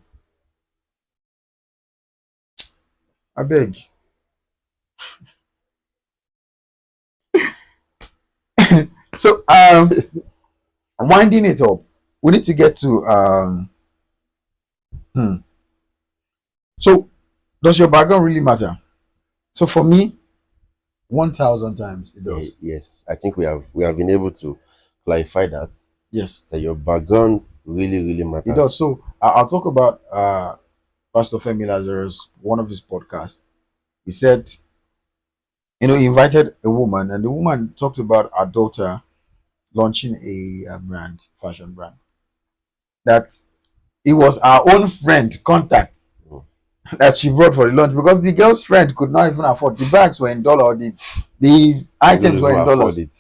I beg. So winding it up, we need to get to hmm. So does your background really matter? So for me, 1,000 times it Yeah, does. yes, I think we have been able to clarify that Yes, your background really it does. matters. So I'll talk about Pastor Femi Lazarus, one of his podcasts. He said, he invited a woman, and the woman talked about her daughter launching a brand, fashion brand, that it was our own friend contact Mm. that she brought for the launch, because the girl's friend could not even afford the bags were in dollar, the They don't items were even in afford dollars. it.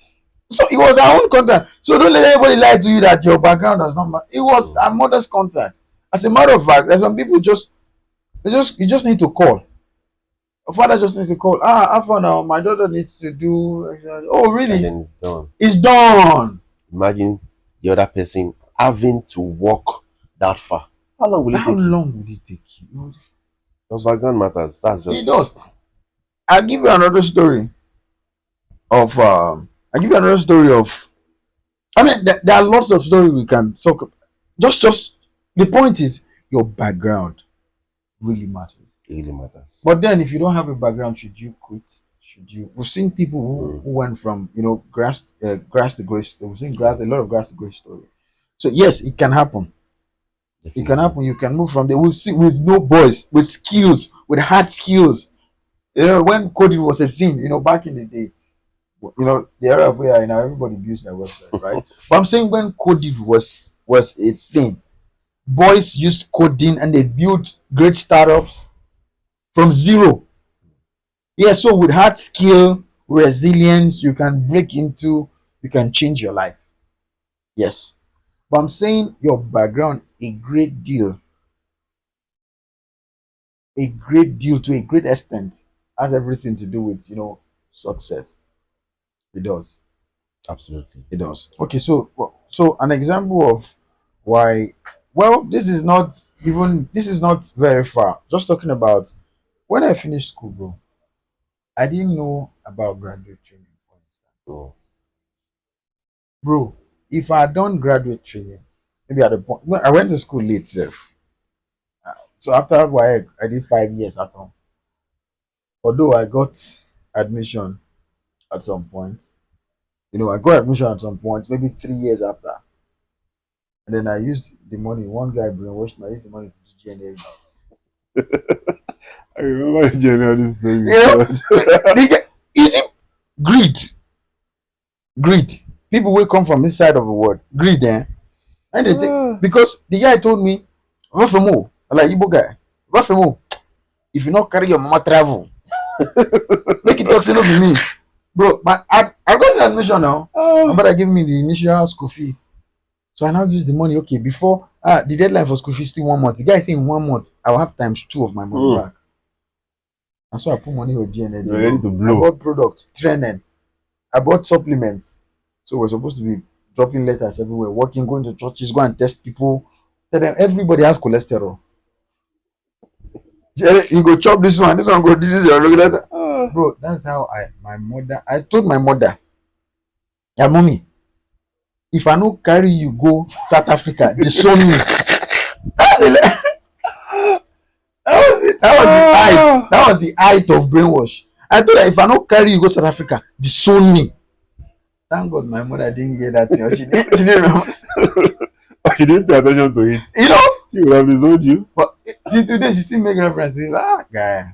So it was our own contact. So don't let anybody lie to you that your background does not matter. It was Mm. our mother's contact. As a matter of fact, there's some people just you just need to call. A father just needs to call. Ah, Alpha now, my daughter needs to do. Oh, And really? then it's done. It's done. Imagine the other person having to walk that far. How long will it How take you? long will it take you? Your background matters. That's It just does. it. I'll give you another story of. I'll give you another story of. I mean, there are lots of stories we can talk. Just the point is your background really matters. It really matters. But then, if you don't have a background, should you quit? Should you? We've seen people Mm. who went from grass to grace. We've seen grass, Mm. a lot of grass to grace story. So yes, it can happen. It can Definitely. happen. You can move from there. We've seen with no boys, with skills, with hard skills. When coding was a thing, back in the day, the era of where now everybody builds their website, right? But I'm saying when coding was a thing, boys used coding and they built great startups from zero. Yeah, so with hard skill, resilience, you can change your life. Yes. But I'm saying your background, a great deal to a great extent, has everything to do with, success. It does. Absolutely. It does. Okay, so an example of why, well, this is not very far. Just talking about when I finished school, bro, I didn't know about graduate training, for instance. Mm. Bro, if I had done graduate training, maybe at the point no, I went to school late, sef. So after I did 5 years at home. Although I got admission at some point, I got admission at some point, maybe 3 years after, and then I used the money. One guy brainwashed me. I used the money to do GNA. I remember you general this story You you know, told. you see, greed, greed. People will come from this side of the world, greed, and they think Ah. because the guy told me, "Wafemo, like Igbo guy, Wafemo, if you not carry your mama travel, make it talk say no be me, bro." I got the admission now. My Ah. brother gave me the initial school fee, so I now use the money. Okay, before the deadline for school fee still 1 month. The guy say in 1 month I'll have times two of my money Mm. back, and so I put money with GND, You're ready bro. to I blow. bought products, training, I bought supplements. So we're supposed to be dropping letters everywhere, working, going to churches, go and test people. Tell them everybody has cholesterol. You go chop this one go do this. Your cholesterol. Ah. Bro, that's how I told my mother, yeah, mommy, if I no carry you go South Africa, disown me. That was the height. Ah. That was the height of brainwash. I told her if I no carry you go South Africa, disown me. Thank God my mother didn't hear that thing. She didn't remember. You didn't pay attention to it. You know, She would have disowned you. but till today she still make reference. Guy.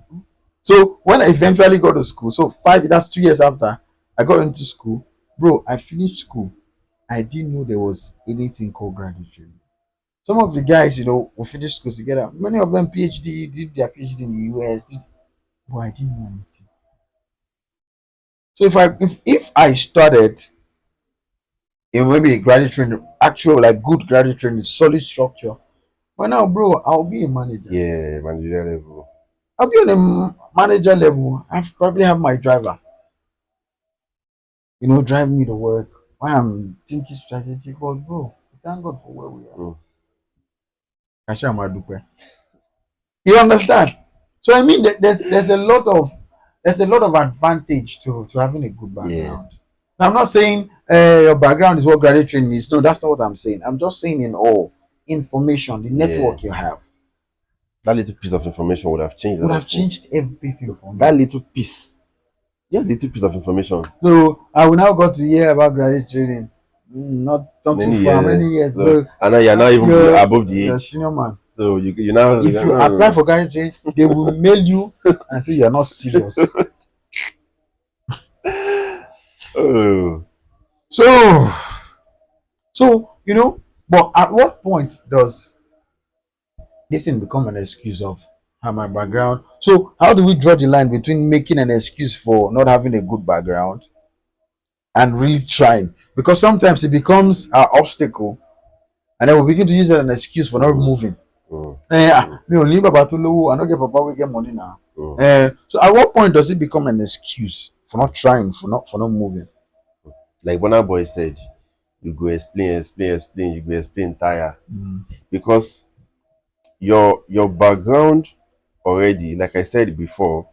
So when I eventually got to school, so that's 2 years after I got into school, bro, I finished school. I didn't know there was anything called graduate training. Some of the guys, we finished school together. Many of them PhD, did their PhD in the US, but I didn't know anything. So if I started in maybe a graduate training, actual like good graduate training, solid structure, but now, bro, I'll be a manager. Yeah, managerial level. I'll be on a manager level. I probably have my driver, drive me to work. Why I'm thinking strategic, but bro, thank God for where we are. Mm. Kasha Madupe. You understand? So I mean, there's a lot of advantage to having a good Yeah, background. Now, I'm not saying your background is what graduate training is. No, that's not what I'm saying. I'm just saying in all information, the yeah. network you have That little piece of information would have changed a would lot have of things. changed everything for That me. little piece. Just little piece of information. So I will now got to hear about graduate training. Not too Many far, many years. years. So So and now you're not even above the you're a age. senior man. So you now If you apply for graduate training, they will mail you and say you are not serious. oh So but at what point does this thing become an excuse of my background? So how do we draw the line between making an excuse for not having a good background and really trying? Because sometimes it becomes an obstacle, and then we begin to use it as an excuse for not mm, moving. mm, Me only baba to low, I don't get papa we get money now. mm. So at what point does it become an excuse for not trying, for not moving? Like Bonner Boy said, you go explain, explain, explain, you go explain tire. Mm. Because your background already, like I said before,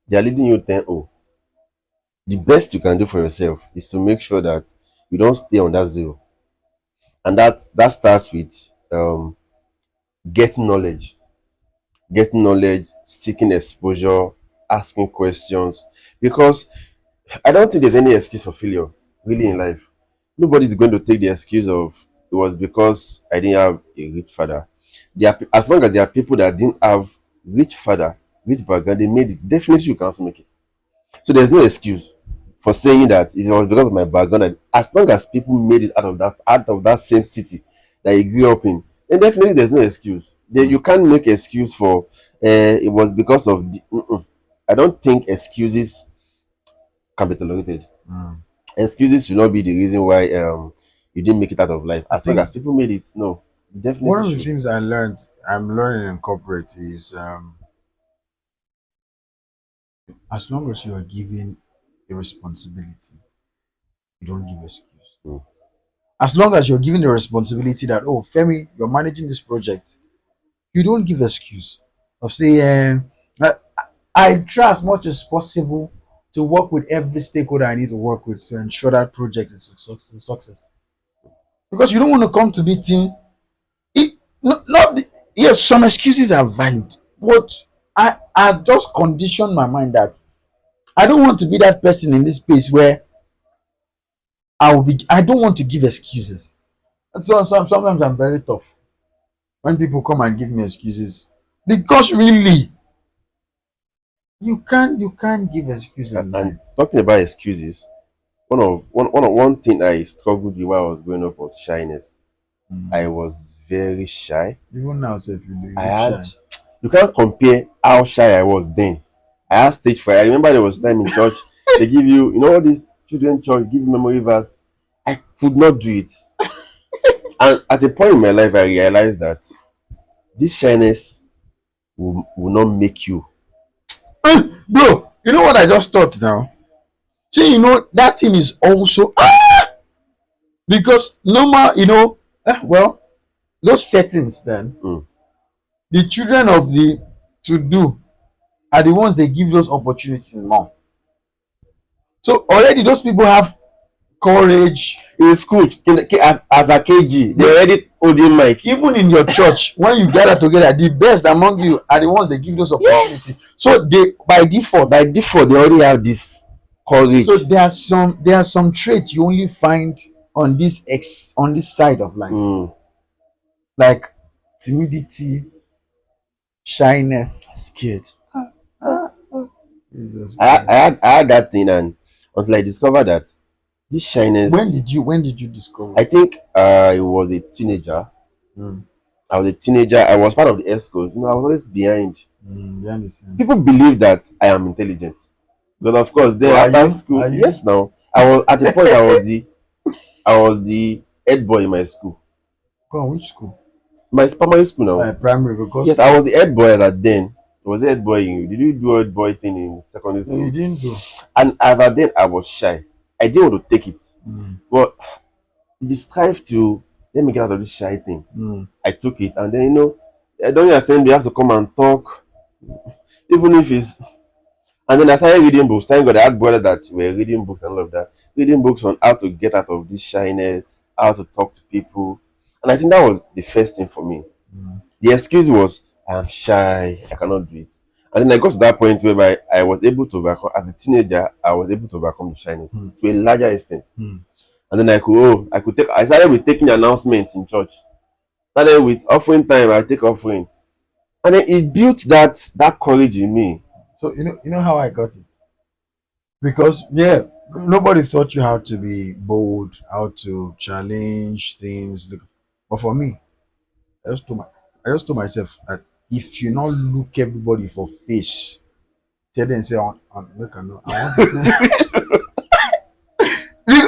they are leading you 10-0. The best you can do for yourself is to make sure that you don't stay on that zero. And that starts with getting knowledge, seeking exposure, asking questions. Because I don't think there's any excuse for failure, really, in life. Nobody's going to take the excuse of it was because I didn't have a rich father. As long as there are people that didn't have rich father, rich background, they made it. Definitely, you can also make it. So there's no excuse for saying that it was because of my background. And as long as people made it out of that same city that you grew up in, then definitely there's no excuse. You can't make excuse for it was because of I don't think excuses can be tolerated. Mm. Excuses should not be the reason why you didn't make it out of life. I As long think as people made it, no, one definitely of the should. things I'm learning in corporate is as long as you are given a responsibility, you don't give excuse. Mm. As long as you're given the responsibility that, oh, Femi, you're managing this project, you don't give excuse of saying, I try as much as possible to work with every stakeholder I need to work with to ensure that project is a success. Because you don't want to come to meeting. It, not the, yes, some excuses are valid, but I just conditioned my mind that I don't want to be that person in this space where I don't want to give excuses. And sometimes I'm very tough when people come and give me excuses because really you can't give excuses in life. And talking about excuses, one thing I struggled with while I was growing up was shyness. I Mm. was very shy. Even now, so if you I look had shy. you can't compare how shy I was then. I had stage fright. I remember there was time in church they give you, all these children church give you memory verse. I could not do it. And at a point in my life I realized that this shyness will not make you. Bro, you know what I just thought now? See, that thing is also because normal, well, those settings then, Mm. the children of the to do are the ones they give those opportunities more. So already those people have courage. In school, as a KG, they already holding mic. Even in your church, when you gather together, the best among you are the ones they give those opportunities. Yes. So they By default, they already have this so courage. there are some traits you only find on this side of life, Mm. like timidity, shyness. Scared. Ah, Jesus I Christ. had I had that thing, and until I discovered that this When shyness, did you discover? I think I was a teenager. Mm, I was a teenager. I was part of the ESCOs. I was always behind. you understand? People believe that I am intelligent. But of course, Oh, then are after you? school, Are you? yes, now I was at a point I was the head boy in my school. Go on, which school? My primary school now. Primary, Yes, because I was the head boy at then. I was the head boy did you do head boy thing in secondary no, you school? didn't do. And at then I was shy. I didn't want to take it. Mm, But the strive to let me get out of this shy thing. mm, I took it, and then I don't understand. You have to come and talk, even if it's. And then I started reading books. Thank God I had brothers that were reading books and all of that. Reading books on how to get out of this shyness, how to talk to people, and I think that was the first thing for me. mm. The excuse was I'm shy, I cannot do it. And then I got to that point whereby I was able to overcome, as a teenager, I was able to overcome the shyness Mm. to a larger extent. Mm. And then I started with taking announcements in church. Started with offering time, I take offering. And then it built that courage in me. So you know how I got it, because yeah, nobody taught you how to be bold, how to challenge things. But for me, I just told myself that if you not look everybody for face, tell them say make I know I want to see.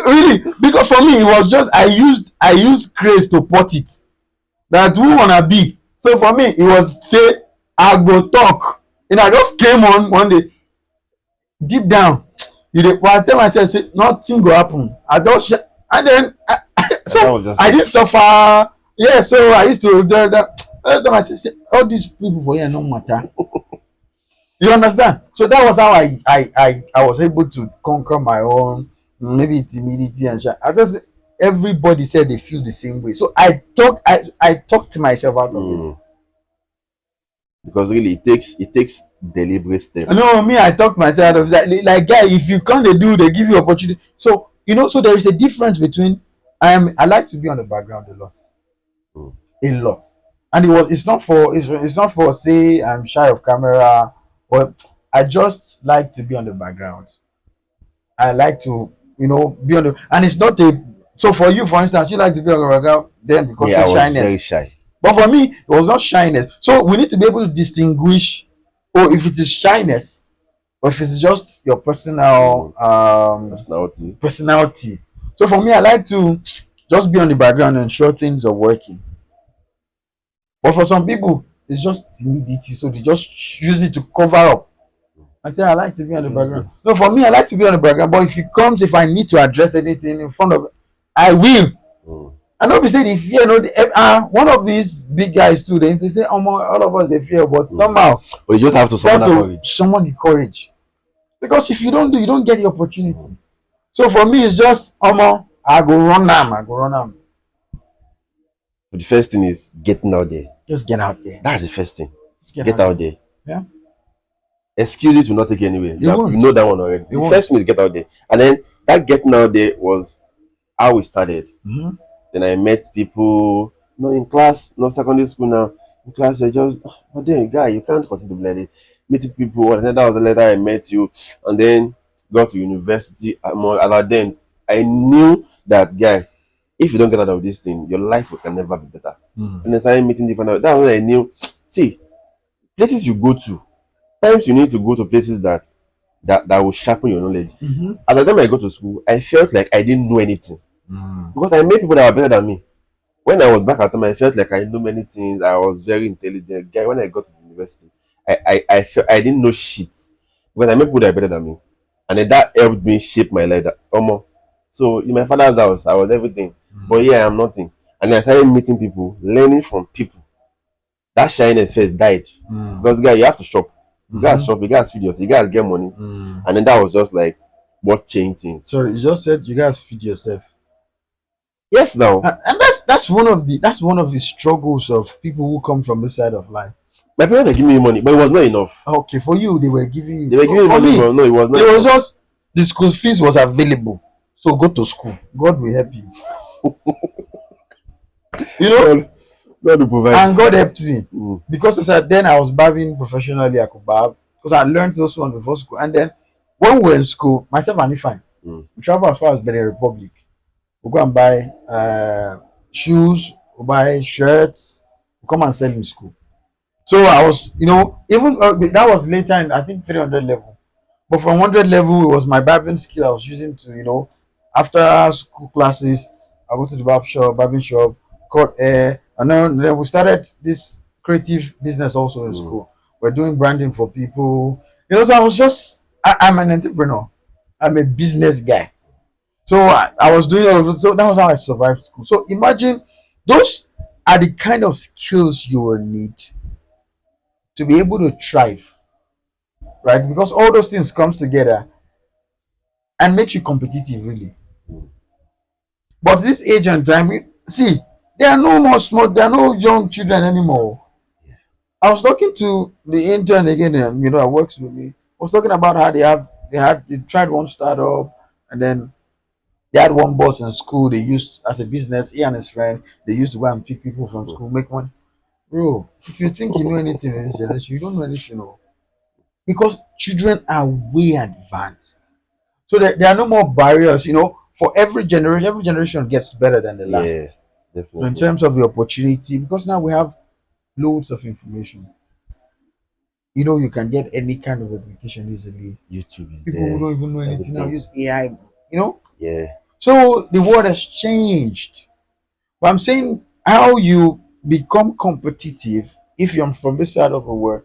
Really, because for me it was just I used grace to pot it. That who wanna be. So for me it was say I go talk. I just came on one day deep down. But I tell myself say nothing go happen. I just and then And that so was just I it. didn't suffer. Yeah, so I used to do that. I tell myself say all these people for here no matter. You understand? So that was how I was able to conquer my own maybe timidity and shit. I just everybody said they feel the same way. So I talked myself out of it. Mm. Because really it takes deliberate step. No, me, I talked myself out of that. Like guy, if you can't they do, they give you opportunity. So so there is a difference between I like to be on the background a lot. Mm. A lot. And it's not for say I'm shy of camera, but I just like to be on the background. I like to, be on the and it's not a so for you, for instance, you like to be on the background then because Yeah, I of was very shyness. shy. But for me, it was not shyness. So we need to be able to distinguish if it is shyness or if it's just your personal Mm. Personality. personality. So for me, I like to just be on the background and ensure things are working. But for some people, it's just timidity, so they just use it to cover up. I say I like to be on the Yes, background. No, for me, I like to be on the background. But if I need to address anything in front of, I will. mm. I know we say the fear. No, one of these big guys too. They say, all of us they fear, but Mm. somehow But you just have to you summon have that to courage. summon the courage. Because if you don't do, you don't get the opportunity. Mm. So for me, it's just I go run am, I go run am. So the first thing is getting out there. Just get out there. That's the first thing. Just get Get out out there. there. Yeah, Excuses will not take you anywhere. it You won't. know that one already. It The won't. first thing is get out there. And then that getting out there was how we started. Mm-hmm. Then I met people, in class, no secondary school now. In class, you're just, but then, guy, you can't continue to be like this. Meeting people, and then that was the letter I met you. And then got to university. More, then I knew that, guy, if you don't get out of this thing, your life can never be better. Mm. And then started meeting different. That was when I knew. See, places you go to, times you need to go to places that will sharpen your knowledge. Mm-hmm. At the time I go to school, I felt like I didn't know anything Mm. because I met people that were better than me. When I was back at home, I felt like I knew many things. I was very intelligent guy. When I got to the university, I felt I didn't know shit because I met people that are better than me, and then that helped me shape my life. So in my father's house, I was everything, but Mm. yeah, I'm nothing. And then I started meeting people, learning from people. That shyness first died Mm. because guy, you have to shop. You guys Mm-hmm. shop. You guys feed yourself. You guys get money, Mm. and then that was just like what changed things. Sorry, you just said you guys feed yourself. Yes, now And that's one of the struggles of people who come from this side of life. my parents were giving me money, but it was not enough. Okay, for you they were giving They you. were giving me For money, me, but no, it was not it was enough. just the school fees was available. So go to school. God will help you. You know, God, God will provide. and God helped me. Mm, Because then I was barbing professionally, I could barb. Because I learned those one before school. And then when we were in school, myself and Ifan, mm, we travel as far as Benin Republic. We go and buy shoes, we buy shirts, we come and sell in school. So I was, even that was later in I think 300 level. But from 100 level, it was my barbing skill I was using to, after school classes, I go to the barbing shop, cut hair, and then we started this creative business also in mm. school. We're doing branding for people. So I was I'm an entrepreneur. I'm a business guy. So I was doing all of it. So that was how I survived school. So imagine those are the kind of skills you will need to be able to thrive, right? Because all those things comes together and makes you competitive, really. But this age and time, see, there are no more small, there are no young children anymore. I was talking to the intern again, that works with me. I was talking about how they tried one startup, and then they had one boss in school. They used as a business. He and his friend they used to go and pick people from school, make money. Bro, if you think you know anything in this generation, you don't know anything, oh. Because children are way advanced. So there are no more barriers. For every generation gets better than the Yeah, last. So in definitely. terms of the opportunity, because now we have loads of information. You can get any kind of education easily. YouTube is People who there. don't even know anything now Everything. use AI. You know, Yeah. so the world has changed. But I'm saying how you become competitive if you're from this side of the world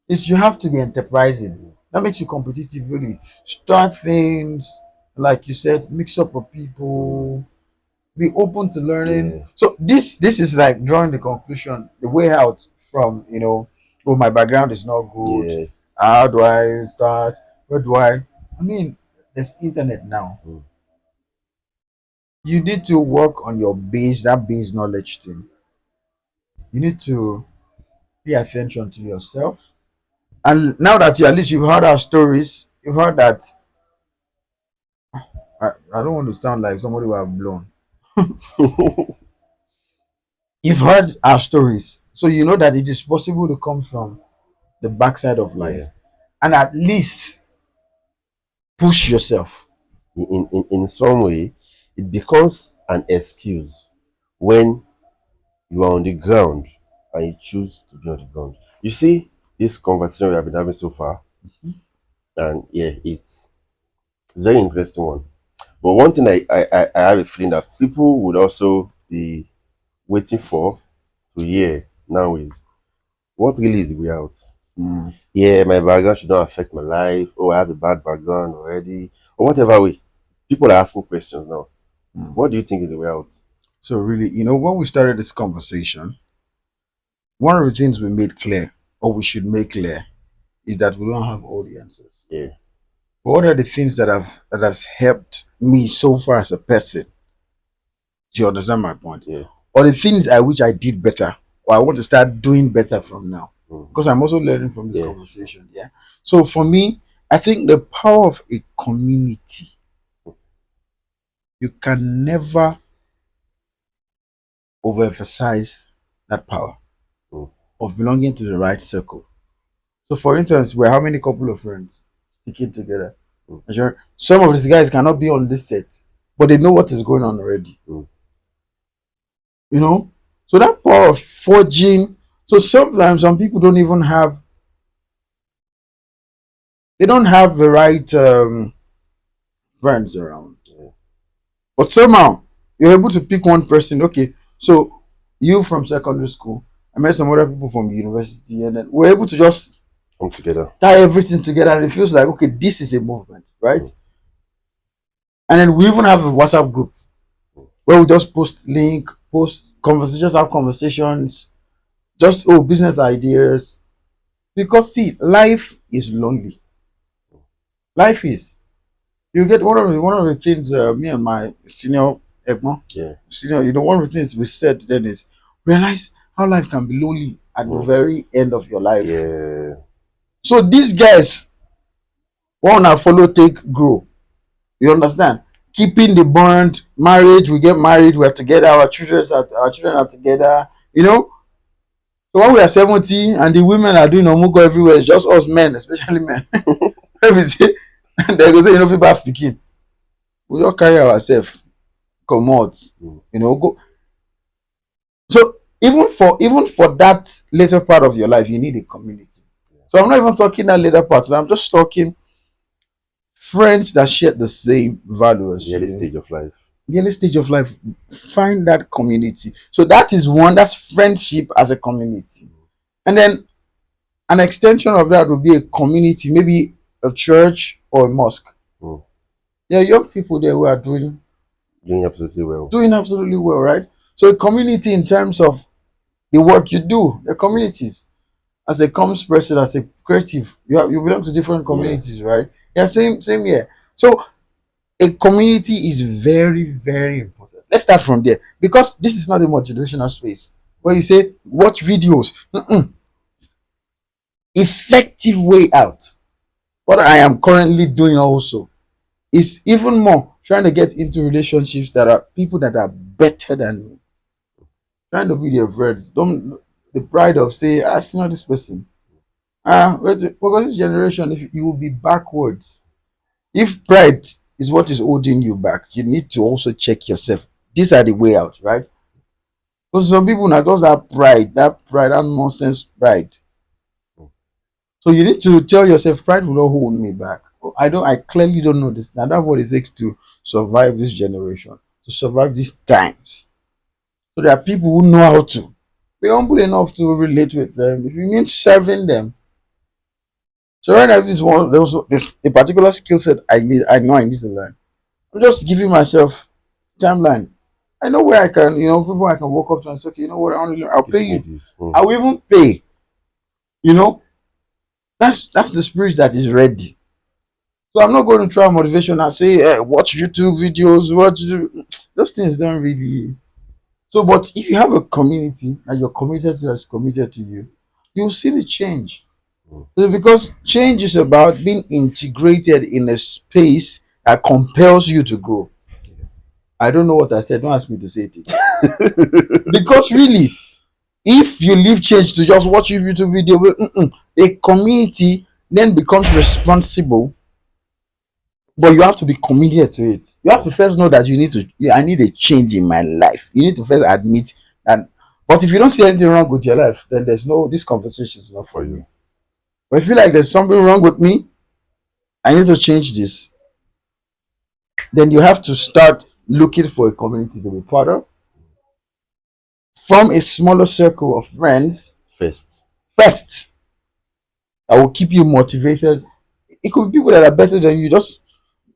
is you have to be enterprising. That makes you competitive, really. Start things, like you said, mix up with Mm. people, be open to learning. Yeah. So this is like drawing the conclusion, the way out from oh, my background is not good. Yeah. How do I start? Where do I mean, there's internet now. Mm. You need to work on your base knowledge thing. You need to pay attention to yourself. And now that at least you've heard our stories, you've heard that I don't want to sound like somebody who have blown. You've heard our stories, so you know that it is possible to come from the backside of life Yeah. and at least push yourself. In some way, it becomes an excuse when you are on the ground and you choose to be on the ground. You see, this conversation we have been having so far, and yeah, it's a very interesting one. But one thing I have a feeling that people would also be waiting for to hear now is what really is the way out. Mm, Yeah, my background should not affect my life. Oh, I have a bad background already, or whatever way. People are asking questions now. mm. What do you think is the way out? So really, when we started this conversation, one of the things we made clear, or we should make clear, is that we don't have all the answers. Yeah, But what are the things that has helped me so far as a person? Do you understand my point? yeah. Or the things I wish I did better, or I want to start doing better from now. Mm, Because I'm also learning from this yeah, conversation. Yeah. So for me, I think the power of a community, you can never overemphasize that power mm, of belonging to the right circle. So for instance, we're how many couple of friends sticking together? mm, And sure, some of these guys cannot be on this set, but they know what is going on already. mm. You know? So that power of forging. So sometimes some people they don't have the right friends around. Yeah. But somehow you're able to pick one person. Okay, so you from secondary school, I met some other people from the university, and then we're able to just Come together. tie everything together, and it feels like okay, this is a movement, right? Mm, And then we even have a WhatsApp group mm. where we just post link, post conversations, have conversations, just business ideas. Because see, life is lonely. Life is. You get one of the things me and my senior Egmont, Yeah. senior, one of the things we said then is realize how life can be lonely at the Mm, very end of your life. yeah. So these guys wanna follow, take, grow. You understand? Keeping the bond, marriage, we get married, we're together, our children are together, you know. So when we are 70 and the women are doing omugo everywhere, it's just us men, especially men. Let me say, they go say, fit bath pikin. We just carry ourselves, comot, Mm, go. So even for that later part of your life, you need a community. So I'm not even talking that later part. I'm just talking friends that share the same value as the early you. stage of life. The early stage of life, find that community. So that is one. That's friendship as a community, and then an extension of that would be a community, maybe a church or a mosque. Mm. There are young people there who are doing Doing absolutely well. doing absolutely well, right? So a community in terms of the work you do, the communities. As a comms person, as a creative, you belong to different Yeah. communities, right? Yeah, same here. So a community is very, very important. Let's start from there because this is not a motivational space where you say watch videos. Mm-mm. effective way out. What I am currently doing also is even more trying to get into relationships that are people that are better than me. Trying to be their friends. Don't the pride of say, ah, see not this person. Because this generation, if you will be backwards. If pride is what is holding you back, you need to also check yourself. These are the way out, right? Because some people now just that pride, that nonsense pride. So you need to tell yourself, pride will not hold me back. I clearly don't know this. Now that's what it takes to survive this generation, to survive these times. So there are people who know how to be humble enough to relate with them. If you need serving them. So right now, this one, there was this a particular skill set I know I need to learn. I'm just giving myself timeline. I know where I can, people I can walk up to and say, okay, you know what, I want to learn. I'll pay Teach me you. this. I will even pay. You know, that's the spirit that is ready. So I'm not going to try motivation and say, watch YouTube videos, those things don't really. So, but if you have a community and you're committed to that's committed to you, you'll see the change. Mm. So because change is about being integrated in a space that compels you to grow. I don't know what I said. Don't ask me to say it. Because really, if you leave change to just watch a YouTube video, a community then becomes responsible, but you have to be committed to it. You have to first know that I need a change in my life. You need to first admit that. But if you don't see anything wrong with your life, then this conversation is not for you. But if you feel like there's something wrong with me, I need to change this, then you have to start looking for a community to be part of. From a smaller circle of friends First. first that will keep you motivated. It could be people that are better than you. Just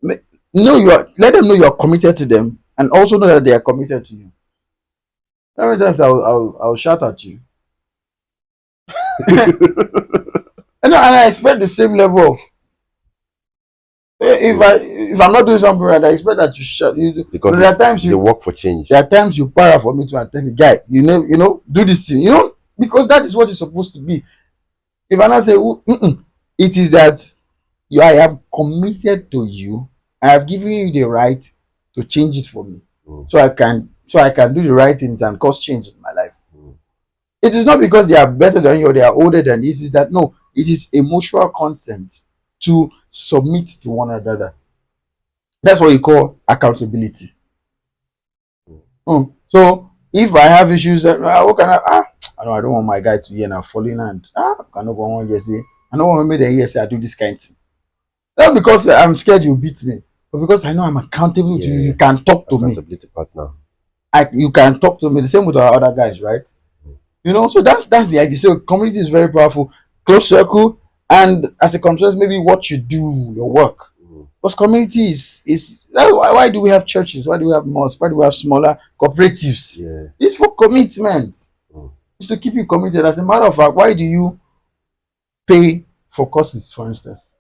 let them know you are committed to them, and also know that they are committed to you. How many times I'll shout at you, and I expect the same level of. If I'm not doing something right, I expect that you shout. Because there are times it's a work for change. There are times you para for me to and tell me, guy, do this thing, because that is what it's supposed to be. If I not say, it is that I am committed to you. I have given you the right to change it for me, so I can do the right things and cause change in my life. It is not because they are better than you or they are older than this. Is that no? It is a mutual consent to submit to one another. That's what you call accountability. So if I have issues, what can I don't want my guy to hear now falling hand. I cannot go on say. I don't want to make them hear say I do this kind of thing. Not because I'm scared you beat me, but because I know I'm accountable to you. You can talk to me. Accountability partner. You can talk to me. The same with our other guys, right? So that's the idea. So community is very powerful. Close circle, and as a contrast, maybe what you do, your work. Because community is why do we have churches? Why do we have mosques? Why do we have smaller cooperatives? Yeah. It's for commitment. It's to keep you committed. As a matter of fact, why do you pay for courses, for instance?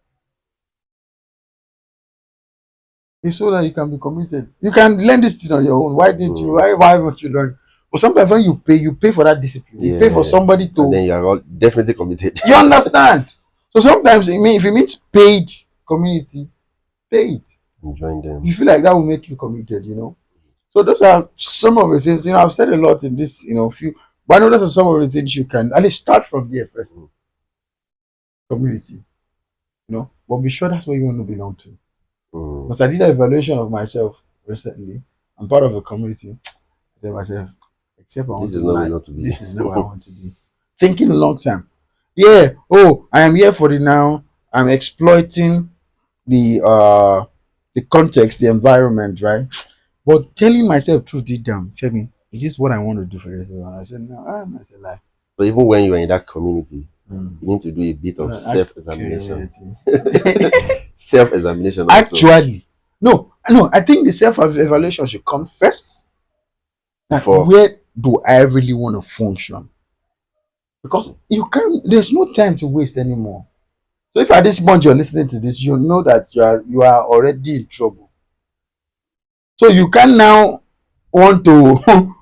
It's so that you can be committed. You can learn this thing on your own. Why didn't you? Why haven't you learned? But sometimes when you pay for that discipline. You pay for somebody to. And then you are all definitely committed. You understand? So sometimes if it means paid community, pay it. Join them. You feel like that will make you committed, So those are some of the things. I've said a lot in this, few. But I know those are some of the things you can at least start from there first. Community, but be sure that's what you want to belong to. Because I did an evaluation of myself recently. I'm part of a community. I tell myself, except I want this is not this is not what I want to be. Thinking a long time. Yeah. Oh, I am here for the now. I'm exploiting the context, the environment, right? But telling myself truth deep down, Femi, is this what I want to do for the rest of my life? I said, no, that's a lie. So even when you are in that community, you need to do a bit of self-examination. Self-examination also. Actually, no, I think the self-evaluation should come first. Where do I really want to function? Because there's no time to waste anymore. So if at this point you're listening to this, you know that you are already in trouble. So you can now want to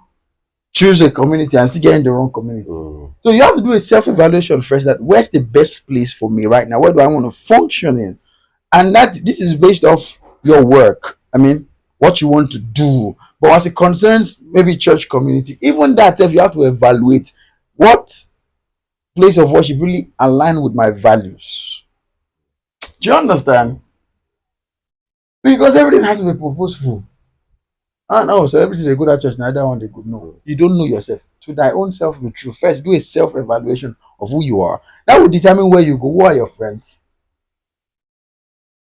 choose a community and still get in the wrong community. Mm. So you have to do a self-evaluation first, that where's the best place for me right now? Where do I want to function in? And that this is based off your work. I mean, what you want to do. But as it concerns maybe church community, even that if you have to evaluate what place of worship really align with my values. Do you understand? Because everything has to be purposeful. Ah, no, celebrities are good at church, neither one they good. No, you don't know yourself. To thy own self be true. First, do a self evaluation of who you are. That will determine where you go. Who are your friends?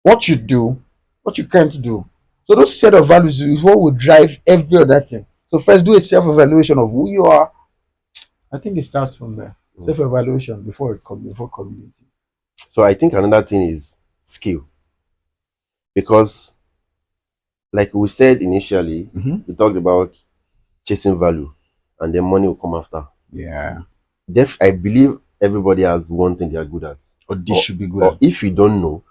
What you do, what you can't do. So those set of values is what will drive every other thing. So first, do a self evaluation of who you are. I think it starts from there. Mm. Self evaluation before community. So I think another thing is skill, because like we said initially, Mm-hmm. we talked about chasing value, and then money will come after. Yeah. I believe everybody has one thing they are good at, Or this or should be good or at. if you don't know,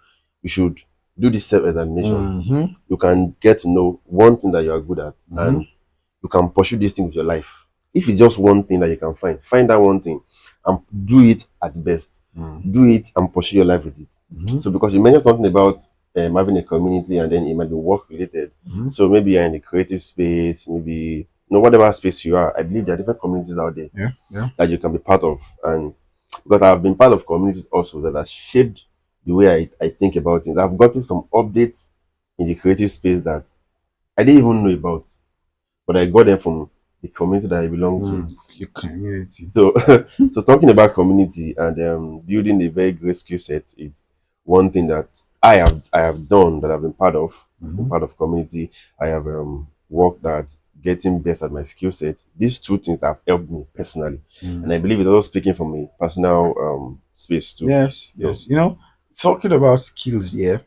you should do this self examination. Mm-hmm. You can get to know one thing that you are good at, Mm-hmm. and you can pursue this thing with your life. If it's just one thing that you can find that one thing and do it at best. Mm-hmm. Do it and pursue your life with it. Mm-hmm. So because you mentioned something about having a community, and then it might be work related. Mm-hmm. So maybe you're in the creative space, maybe whatever space you are. I believe there are different communities out there Yeah. Yeah. that you can be part of. And because I've been part of communities also that have shaped the way I think about things. I've gotten some updates in the creative space that I didn't even know about, but I got them from the community that I belong to. Your community. So, so talking about community and building a very great skill set is one thing that I have done, that I've been part of. Been Mm-hmm. part of community. I have worked at getting best at my skill set. These two things have helped me personally, and I believe it's also speaking from a personal space too. Yes, So yes. Talking about skills, yeah.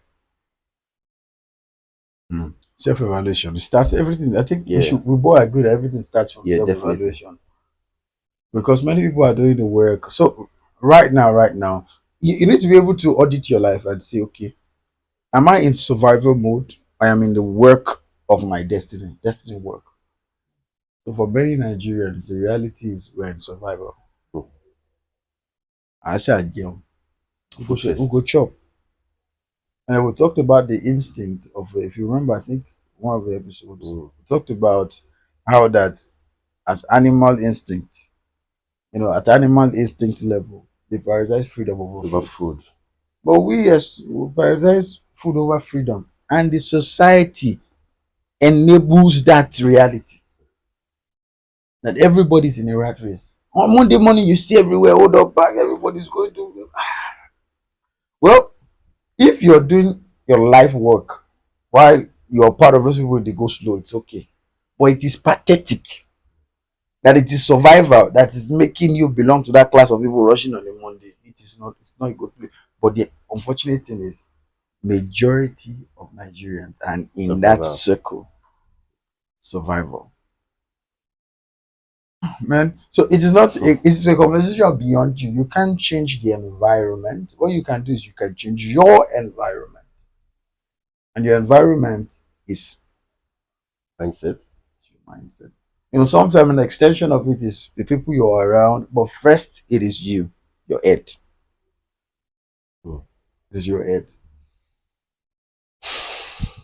Self-evaluation. It starts everything. I think yeah, we both agree that everything starts from yeah, definitely. self-evaluation. Because many people are doing the work. So right now, you need to be able to audit your life and say, okay, am I in survival mode? I am in the work of my destiny. Destiny work. So for many Nigerians, the reality is we're in survival. Mm. I said, you know, Food we go first. chop. And we talked about the instinct of, if you remember, I think one of the episodes, Mm. we talked about how that as animal instinct, at animal instinct level, they prioritize freedom over Over food. food. But we as we prioritize food over freedom, and the society enables that reality that everybody's in a rat race. On Monday morning, you see everywhere, hold up back, everybody's going to. Well, if you're doing your life work while you're part of those people, they go slow, it's okay. But it is pathetic that it is survival that is making you belong to that class of people rushing on a Monday. It's not a good place. But the unfortunate thing is majority of Nigerians and in that Survival. circle, survival. Man, so it is not Mm. a, it's a conversation beyond you. You can't change the environment. What you can do is you can change your environment. And your environment is Mindset. your mindset. Sometimes an extension of it is the people you're around, but first it is you, your head. Mm. It is your head.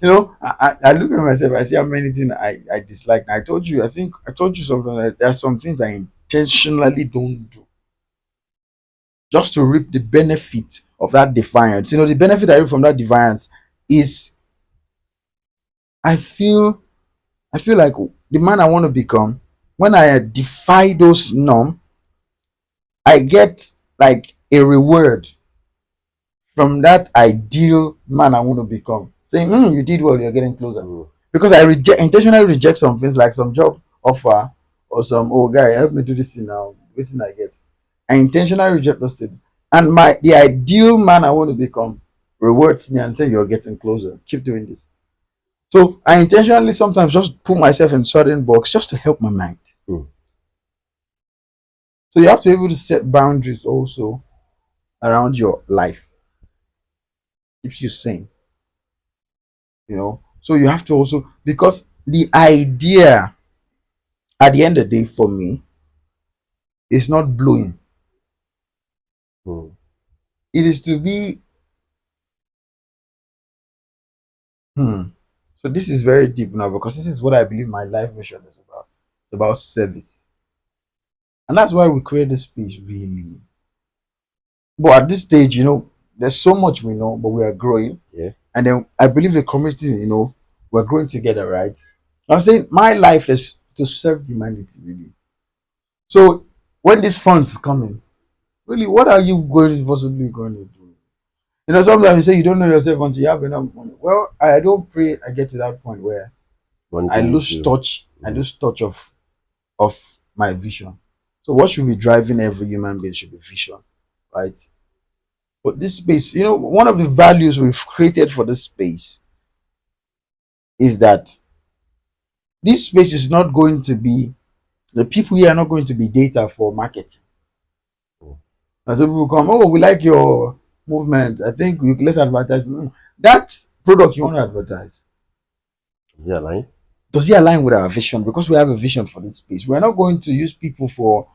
I look at myself, I see how many things I dislike. And I think I told you something like there are some things I intentionally don't do just to reap the benefit of that defiance. The benefit I reap from that defiance is I feel I feel like the man I want to become, when I defy those norms, I get like a reward from that ideal man I want to become. Saying, you did well, you're getting closer. Mm. Because I intentionally reject some things like some job offer or some, oh guy, help me do this thing now. Waiting I get. I intentionally reject those things. And the ideal man I want to become rewards me and say you're getting closer. Keep doing this. So I intentionally sometimes just put myself in certain box just to help my mind. Mm. So you have to be able to set boundaries also around your life. If you sing, So you have to also, because the idea At the end of the day, for me, it's not blowing. Mm. It is to be. Hmm. So this is very deep now because this is what I believe my life mission is about. It's about service, and that's why we create this space really. But at this stage, there's so much we know, but we are growing. Yeah. And then I believe the community, we're growing together, right? I'm saying my life is to serve humanity, really. So when these funds come in, really, what are you going to possibly going to do? Sometimes you say you don't know yourself until you have enough money. Well, I don't pray I get to that point where Money I changes lose you. touch. I lose touch of my vision. So what should be driving every human being should be vision, right? But this space, one of the values we've created for this space is that this space is not going to be the people here are not going to be data for marketing. Mm. And so people come, oh, we like your movement. I think let's advertise. That product you want to advertise, Is it a line? does it align with our vision? Because we have a vision for this space. We're not going to use people for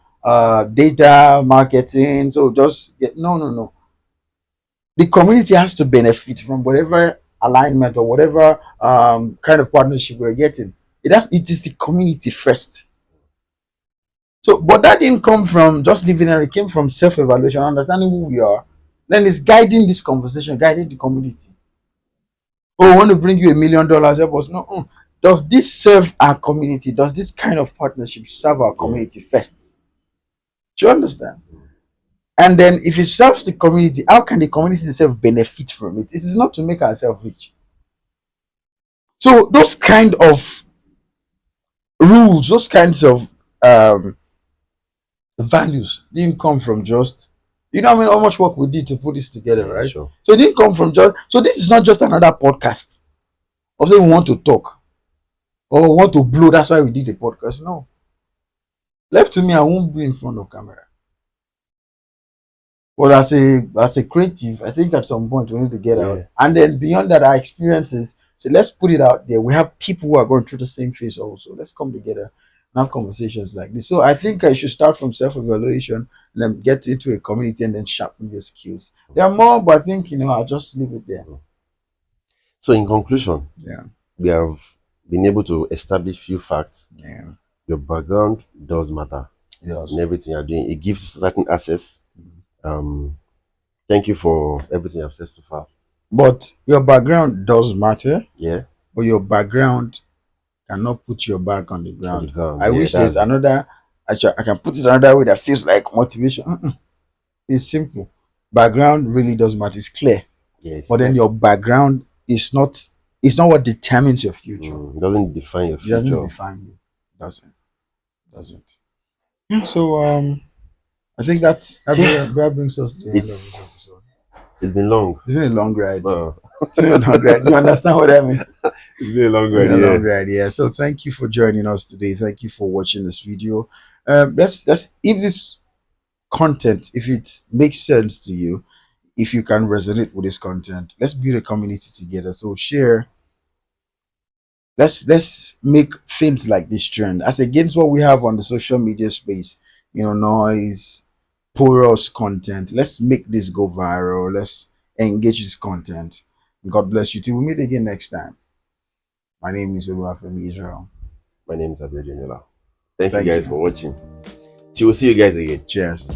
data marketing. So just no, no, no. The community has to benefit from whatever alignment or whatever kind of partnership we're getting. It is the community first. So, but that didn't come from just living there. It came from self-evaluation, understanding who we are. Then it's guiding this conversation, guiding the community. Oh, I want to bring you $1 million. Help us. No, does this serve our community? Does this kind of partnership serve our Yeah. community first? Do you understand? And then, if it serves the community, how can the community itself benefit from it? It is not to make ourselves rich. So, those kind of rules, those kinds of um, values didn't come from just I mean how much work we did to put this together, Yeah, right? sure. So it didn't come from just so this is not just another podcast or say we want to talk or we want to blow, that's why we did the podcast. No, left to me, I won't be in front of camera. But as a creative, I think at some point we need to get out. Yeah. And then beyond that, our experiences. So let's put it out there. We have people who are going through the same phase also. Let's come together and have conversations like this. So I think I should start from self-evaluation and then get into a community and then sharpen your skills. There are more, but I think I'll just leave it there. Mm. So in conclusion, Yeah. we have been able to establish few facts. Yeah. Your background does matter in Yes. everything you're doing. It gives certain access. Um, Thank you for everything I've said so far. But your background does matter, Yeah, but your background cannot put your back on the on the ground. ground. I Yeah, wish there's that's another. Actually, I can put it another way that feels like motivation. It's simple. Background really does matter. It's clear, yeah, it's but then clear. your background is not. It's not what determines your future. Doesn't define your It doesn't future. define you. Doesn't. Doesn't. Yeah, so I think Yeah, that brings us to the end of this it's episode. it's been long. It's been a long ride. Uh, It's been a long ride. You understand what I mean? it's been a long It's ride. a long Yeah, ride, yeah. So thank you for joining us today. Thank you for watching this video. Let's if this content, if it makes sense to you, if you can resonate with this content, let's build a community together. So share. Let's make things like this trend as against what we have on the social media space. Noise, porous content. Let's make this go viral. Let's engage this content. God bless you. Till we meet again next time. My name is Oluwafemi Israel. my name is Abedinola. Thank you Thank guys for you. watching. Till we'll see you guys again. Cheers.